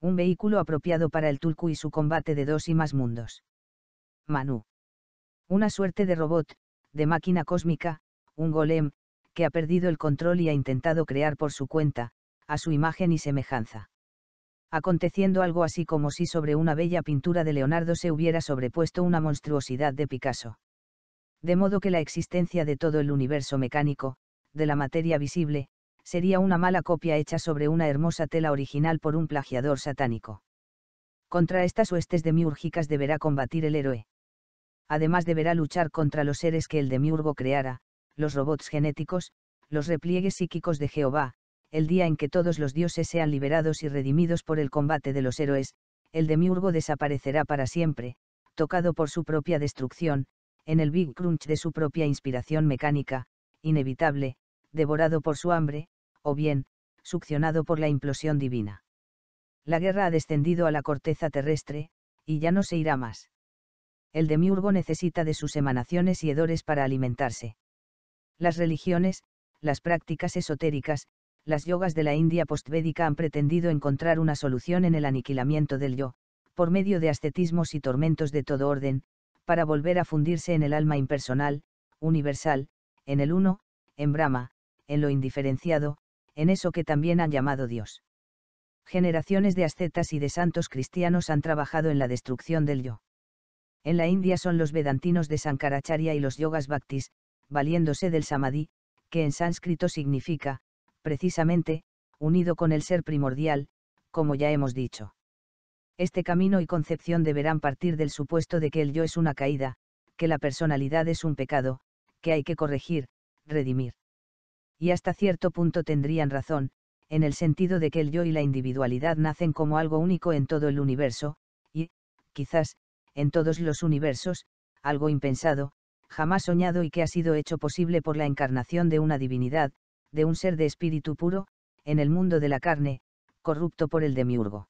Un vehículo apropiado para el Tulku y su combate de dos y más mundos. Manu. Una suerte de robot, de máquina cósmica, un golem, que ha perdido el control y ha intentado crear por su cuenta, a su imagen y semejanza. Aconteciendo algo así como si sobre una bella pintura de Leonardo se hubiera sobrepuesto una monstruosidad de Picasso. De modo que la existencia de todo el universo mecánico, de la materia visible, sería una mala copia hecha sobre una hermosa tela original por un plagiador satánico. Contra estas huestes demiúrgicas deberá combatir el héroe. Además deberá luchar contra los seres que el demiurgo creara, los robots genéticos, los repliegues psíquicos de Jehová. El día en que todos los dioses sean liberados y redimidos por el combate de los héroes, el demiurgo desaparecerá para siempre, tocado por su propia destrucción, en el Big Crunch de su propia inspiración mecánica, inevitable, devorado por su hambre, o bien, succionado por la implosión divina. La guerra ha descendido a la corteza terrestre, y ya no se irá más. El demiurgo necesita de sus emanaciones y hedores para alimentarse. Las religiones, las prácticas esotéricas, las yogas de la India postvédica han pretendido encontrar una solución en el aniquilamiento del yo, por medio de ascetismos y tormentos de todo orden, para volver a fundirse en el alma impersonal, universal, en el uno, en Brahma, en lo indiferenciado, en eso que también han llamado Dios. Generaciones de ascetas y de santos cristianos han trabajado en la destrucción del yo. En la India son los vedantinos de Sankaracharya y los yogas bhaktis, valiéndose del samadhi, que en sánscrito significa, precisamente, unido con el ser primordial, como ya hemos dicho. Este camino y concepción deberán partir del supuesto de que el yo es una caída, que la personalidad es un pecado, que hay que corregir, redimir. Y hasta cierto punto tendrían razón, en el sentido de que el yo y la individualidad nacen como algo único en todo el universo, y, quizás, en todos los universos, algo impensado, jamás soñado y que ha sido hecho posible por la encarnación de una divinidad, de un ser de espíritu puro, en el mundo de la carne, corrupto por el demiurgo.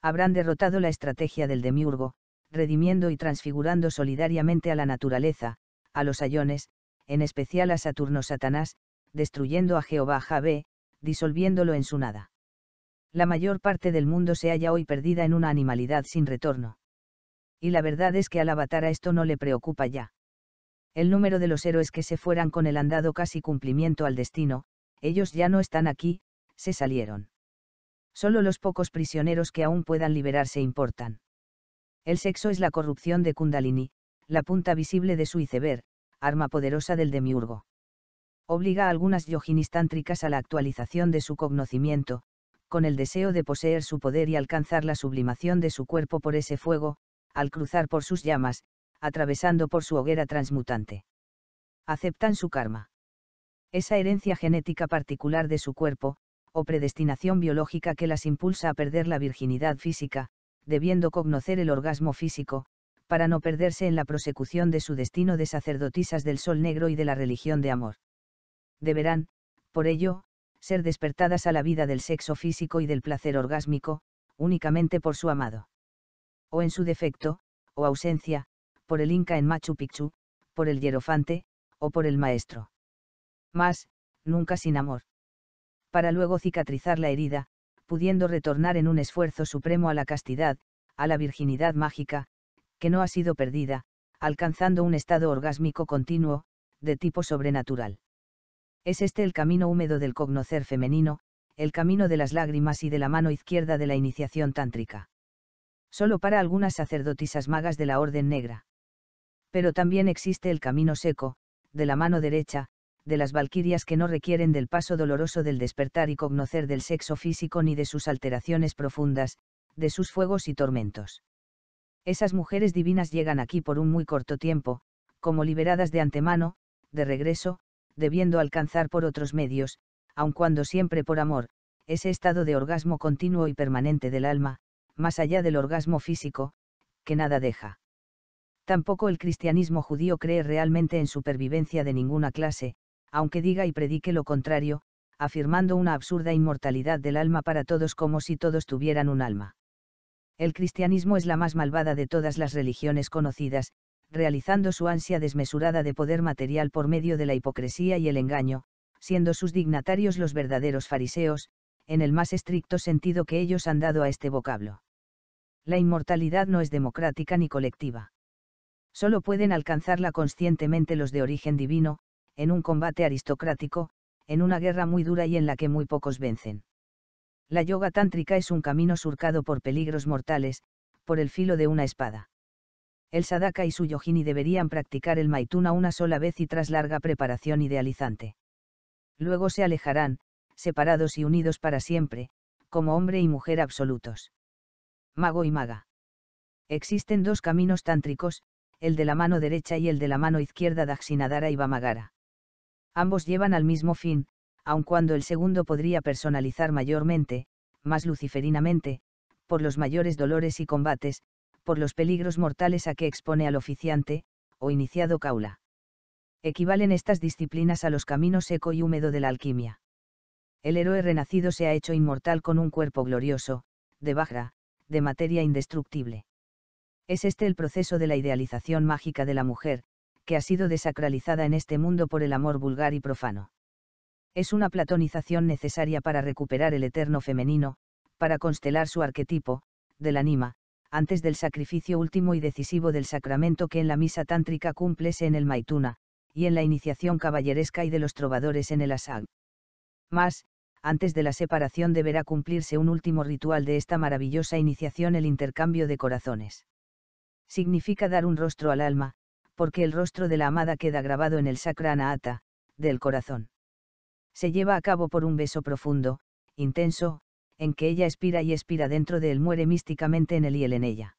Habrán derrotado la estrategia del demiurgo, redimiendo y transfigurando solidariamente a la naturaleza, a los ayones, en especial a Saturno Satanás, destruyendo a Jehová Javé, disolviéndolo en su nada. La mayor parte del mundo se halla hoy perdida en una animalidad sin retorno. Y la verdad es que al avatar a esto no le preocupa ya. El número de los héroes que se fueran con el andado casi cumplimiento al destino, ellos ya no están aquí, se salieron. Solo los pocos prisioneros que aún puedan liberarse importan. El sexo es la corrupción de Kundalini, la punta visible de su iceberg, arma poderosa del demiurgo. Obliga a algunas yoginis tántricas a la actualización de su conocimiento, con el deseo de poseer su poder y alcanzar la sublimación de su cuerpo por ese fuego, al cruzar por sus llamas, atravesando por su hoguera transmutante. Aceptan su karma. Esa herencia genética particular de su cuerpo, o predestinación biológica que las impulsa a perder la virginidad física, debiendo conocer el orgasmo físico, para no perderse en la prosecución de su destino de sacerdotisas del sol negro y de la religión de amor. Deberán, por ello, ser despertadas a la vida del sexo físico y del placer orgásmico, únicamente por su amado. O en su defecto, o ausencia, por el Inca en Machu Picchu, por el hierofante, o por el maestro. Mas, nunca sin amor. Para luego cicatrizar la herida, pudiendo retornar en un esfuerzo supremo a la castidad, a la virginidad mágica, que no ha sido perdida, alcanzando un estado orgásmico continuo, de tipo sobrenatural. Es este el camino húmedo del cognocer femenino, el camino de las lágrimas y de la mano izquierda de la iniciación tántrica. Solo para algunas sacerdotisas magas de la Orden Negra. Pero también existe el camino seco, de la mano derecha, de las valquirias que no requieren del paso doloroso del despertar y cognocer del sexo físico ni de sus alteraciones profundas, de sus fuegos y tormentos. Esas mujeres divinas llegan aquí por un muy corto tiempo, como liberadas de antemano, de regreso, debiendo alcanzar por otros medios, aun cuando siempre por amor, ese estado de orgasmo continuo y permanente del alma, más allá del orgasmo físico, que nada deja. Tampoco el cristianismo judío cree realmente en supervivencia de ninguna clase, aunque diga y predique lo contrario, afirmando una absurda inmortalidad del alma para todos como si todos tuvieran un alma. El cristianismo es la más malvada de todas las religiones conocidas, realizando su ansia desmesurada de poder material por medio de la hipocresía y el engaño, siendo sus dignatarios los verdaderos fariseos, en el más estricto sentido que ellos han dado a este vocablo. La inmortalidad no es democrática ni colectiva. Solo pueden alcanzarla conscientemente los de origen divino, en un combate aristocrático, en una guerra muy dura y en la que muy pocos vencen. La yoga tántrica es un camino surcado por peligros mortales, por el filo de una espada. El sadhaka y su yogini deberían practicar el maituna una sola vez y tras larga preparación idealizante. Luego se alejarán, separados y unidos para siempre, como hombre y mujer absolutos. Mago y maga. Existen dos caminos tántricos, el de la mano derecha y el de la mano izquierda Dakshinadhara y Vamagara. Ambos llevan al mismo fin, aun cuando el segundo podría personalizar mayormente, más luciferinamente, por los mayores dolores y combates, por los peligros mortales a que expone al oficiante, o iniciado Kaula. Equivalen estas disciplinas a los caminos seco y húmedo de la alquimia. El héroe renacido se ha hecho inmortal con un cuerpo glorioso, de Vajra, de materia indestructible. Es este el proceso de la idealización mágica de la mujer, que ha sido desacralizada en este mundo por el amor vulgar y profano. Es una platonización necesaria para recuperar el eterno femenino, para constelar su arquetipo, del anima, antes del sacrificio último y decisivo del sacramento que en la misa tántrica cúmplese en el maituna, y en la iniciación caballeresca y de los trovadores en el asag. Mas, antes de la separación deberá cumplirse un último ritual de esta maravillosa iniciación, el intercambio de corazones. Significa dar un rostro al alma, porque el rostro de la amada queda grabado en el sacra anahata, del corazón. Se lleva a cabo por un beso profundo, intenso, en que ella expira y expira dentro de él, muere místicamente en él y él en ella.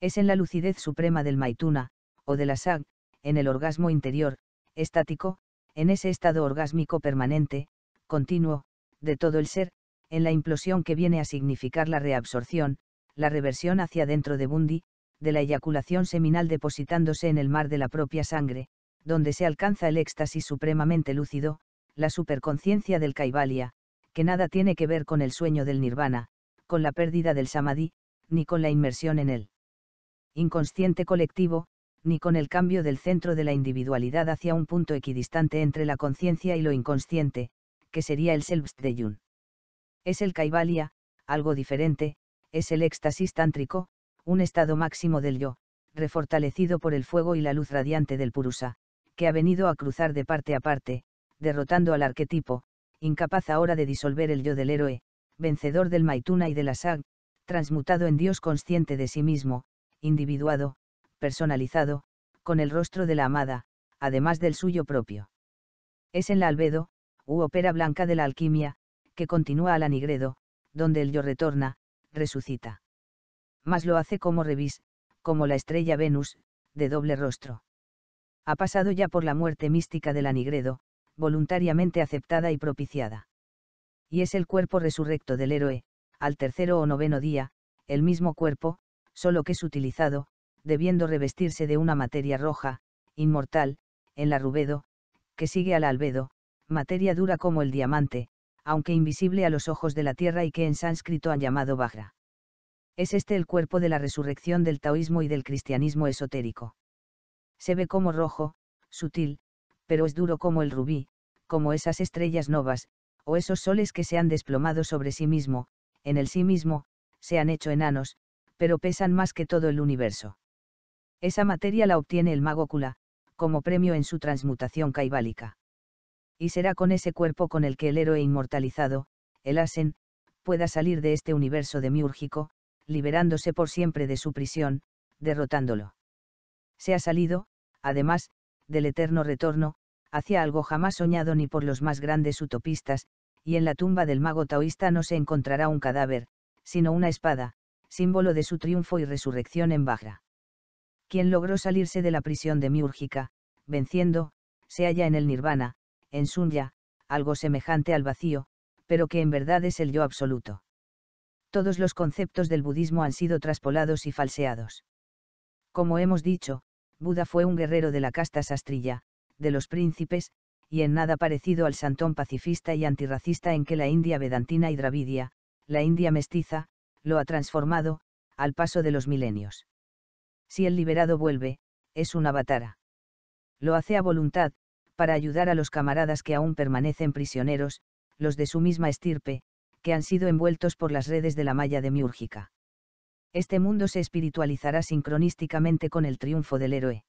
Es en la lucidez suprema del maituna, o del asag, en el orgasmo interior, estático, en ese estado orgásmico permanente, continuo, de todo el ser, en la implosión que viene a significar la reabsorción, la reversión hacia dentro de Bundy, de la eyaculación seminal depositándose en el mar de la propia sangre, donde se alcanza el éxtasis supremamente lúcido, la superconciencia del Kaivalya, que nada tiene que ver con el sueño del nirvana, con la pérdida del samadhi, ni con la inmersión en el inconsciente colectivo, ni con el cambio del centro de la individualidad hacia un punto equidistante entre la conciencia y lo inconsciente, que sería el Selbstbewusstsein. Es el Kaivalya, algo diferente, es el éxtasis tántrico, un estado máximo del yo, refortalecido por el fuego y la luz radiante del Purusa, que ha venido a cruzar de parte a parte, derrotando al arquetipo, incapaz ahora de disolver el yo del héroe, vencedor del Maituna y de la Sag, transmutado en Dios consciente de sí mismo, individuado, personalizado, con el rostro de la amada, además del suyo propio. Es en la albedo, u ópera blanca de la alquimia, que continúa a la nigredo, donde el yo retorna, resucita. Mas lo hace como Revis, como la estrella Venus, de doble rostro. Ha pasado ya por la muerte mística de la nigredo, voluntariamente aceptada y propiciada. Y es el cuerpo resurrecto del héroe, al tercero o noveno día, el mismo cuerpo, solo que sutilizado, debiendo revestirse de una materia roja, inmortal, en la rubedo, que sigue a la albedo, materia dura como el diamante, aunque invisible a los ojos de la tierra y que en sánscrito han llamado Vajra. Es este el cuerpo de la resurrección del taoísmo y del cristianismo esotérico. Se ve como rojo, sutil, pero es duro como el rubí, como esas estrellas novas, o esos soles que se han desplomado sobre sí mismo, en el sí mismo, se han hecho enanos, pero pesan más que todo el universo. Esa materia la obtiene el mago Kula, como premio en su transmutación kaiválica. Y será con ese cuerpo con el que el héroe inmortalizado, el Asen, pueda salir de este universo demiúrgico, liberándose por siempre de su prisión, derrotándolo. Se ha salido, además, del eterno retorno, hacia algo jamás soñado ni por los más grandes utopistas, y en la tumba del mago taoísta no se encontrará un cadáver, sino una espada, símbolo de su triunfo y resurrección en Vajra. Quien logró salirse de la prisión demiúrgica, venciendo, se halla en el nirvana, en Sunya, algo semejante al vacío, pero que en verdad es el yo absoluto. Todos los conceptos del budismo han sido traspolados y falseados. Como hemos dicho, Buda fue un guerrero de la casta sastriya, de los príncipes, y en nada parecido al santón pacifista y antirracista en que la India vedantina y dravidia, la India mestiza, lo ha transformado, al paso de los milenios. Si el liberado vuelve, es un avatara. Lo hace a voluntad, para ayudar a los camaradas que aún permanecen prisioneros, los de su misma estirpe, que han sido envueltos por las redes de la malla demiúrgica. Este mundo se espiritualizará sincronísticamente con el triunfo del héroe.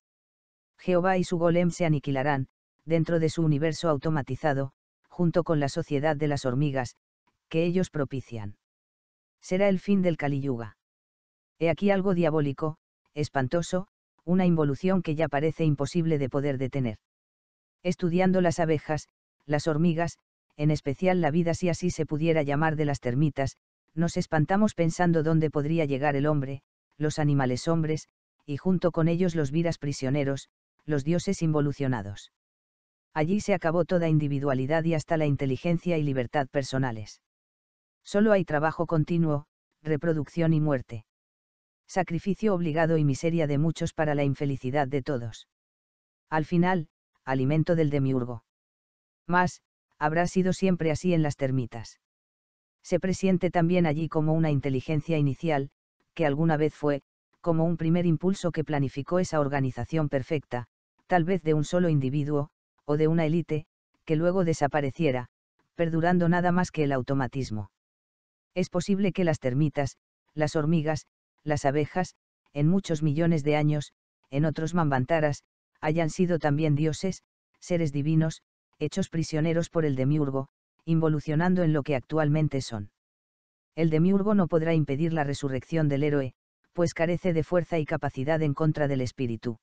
Jehová y su golem se aniquilarán, dentro de su universo automatizado, junto con la sociedad de las hormigas, que ellos propician. Será el fin del Kali Yuga. He aquí algo diabólico, espantoso, una involución que ya parece imposible de poder detener. Estudiando las abejas, las hormigas, en especial la vida si así se pudiera llamar de las termitas, nos espantamos pensando dónde podría llegar el hombre, los animales hombres, y junto con ellos los viras prisioneros, los dioses involucionados. Allí se acabó toda individualidad y hasta la inteligencia y libertad personales. Solo hay trabajo continuo, reproducción y muerte. Sacrificio obligado y miseria de muchos para la infelicidad de todos. Al final, alimento del demiurgo. Mas, habrá sido siempre así en las termitas. Se presiente también allí como una inteligencia inicial, que alguna vez fue, como un primer impulso que planificó esa organización perfecta, tal vez de un solo individuo, o de una élite, que luego desapareciera, perdurando nada más que el automatismo. Es posible que las termitas, las hormigas, las abejas, en muchos millones de años, en otros manvantaras, hayan sido también dioses, seres divinos, hechos prisioneros por el demiurgo, involucionando en lo que actualmente son. El demiurgo no podrá impedir la resurrección del héroe, pues carece de fuerza y capacidad en contra del espíritu.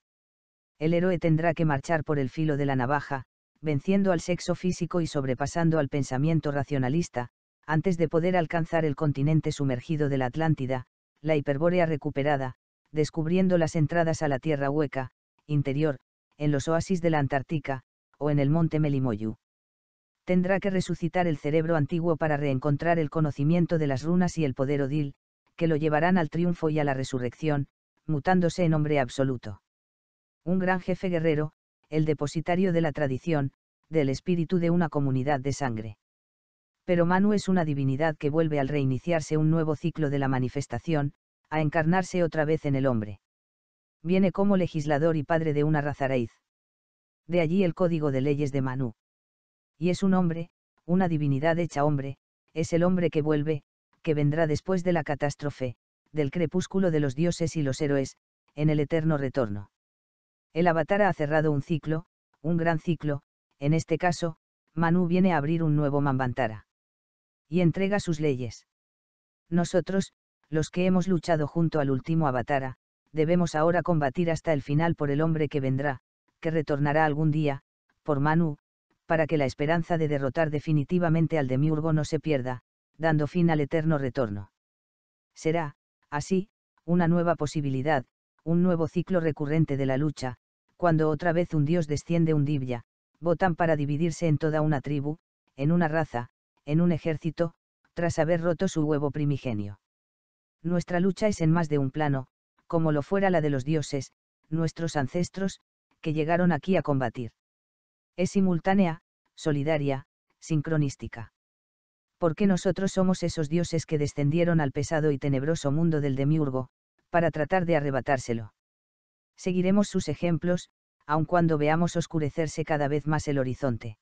El héroe tendrá que marchar por el filo de la navaja, venciendo al sexo físico y sobrepasando al pensamiento racionalista, antes de poder alcanzar el continente sumergido de la Atlántida, la Hiperbórea recuperada, descubriendo las entradas a la tierra hueca, interior, en los oasis de la Antártica, o en el monte Melimoyu. Tendrá que resucitar el cerebro antiguo para reencontrar el conocimiento de las runas y el poder Odil, que lo llevarán al triunfo y a la resurrección, mutándose en hombre absoluto. Un gran jefe guerrero, el depositario de la tradición, del espíritu de una comunidad de sangre. Pero Manu es una divinidad que vuelve al reiniciarse un nuevo ciclo de la manifestación, a encarnarse otra vez en el hombre. Viene como legislador y padre de una raza raíz. De allí el código de leyes de Manu. Y es un hombre, una divinidad hecha hombre, es el hombre que vuelve, que vendrá después de la catástrofe, del crepúsculo de los dioses y los héroes, en el eterno retorno. El avatar ha cerrado un ciclo, un gran ciclo, en este caso, Manu viene a abrir un nuevo Manvantara. Y entrega sus leyes. Nosotros, los que hemos luchado junto al último avatara, debemos ahora combatir hasta el final por el hombre que vendrá, que retornará algún día, por Manu, para que la esperanza de derrotar definitivamente al demiurgo no se pierda, dando fin al eterno retorno. Será, así, una nueva posibilidad, un nuevo ciclo recurrente de la lucha, cuando otra vez un dios desciende un Divya, votan para dividirse en toda una tribu, en una raza, en un ejército, tras haber roto su huevo primigenio. Nuestra lucha es en más de un plano, como lo fuera la de los dioses, nuestros ancestros, que llegaron aquí a combatir. Es simultánea, solidaria, sincronística. Porque nosotros somos esos dioses que descendieron al pesado y tenebroso mundo del demiurgo, para tratar de arrebatárselo. Seguiremos sus ejemplos, aun cuando veamos oscurecerse cada vez más el horizonte.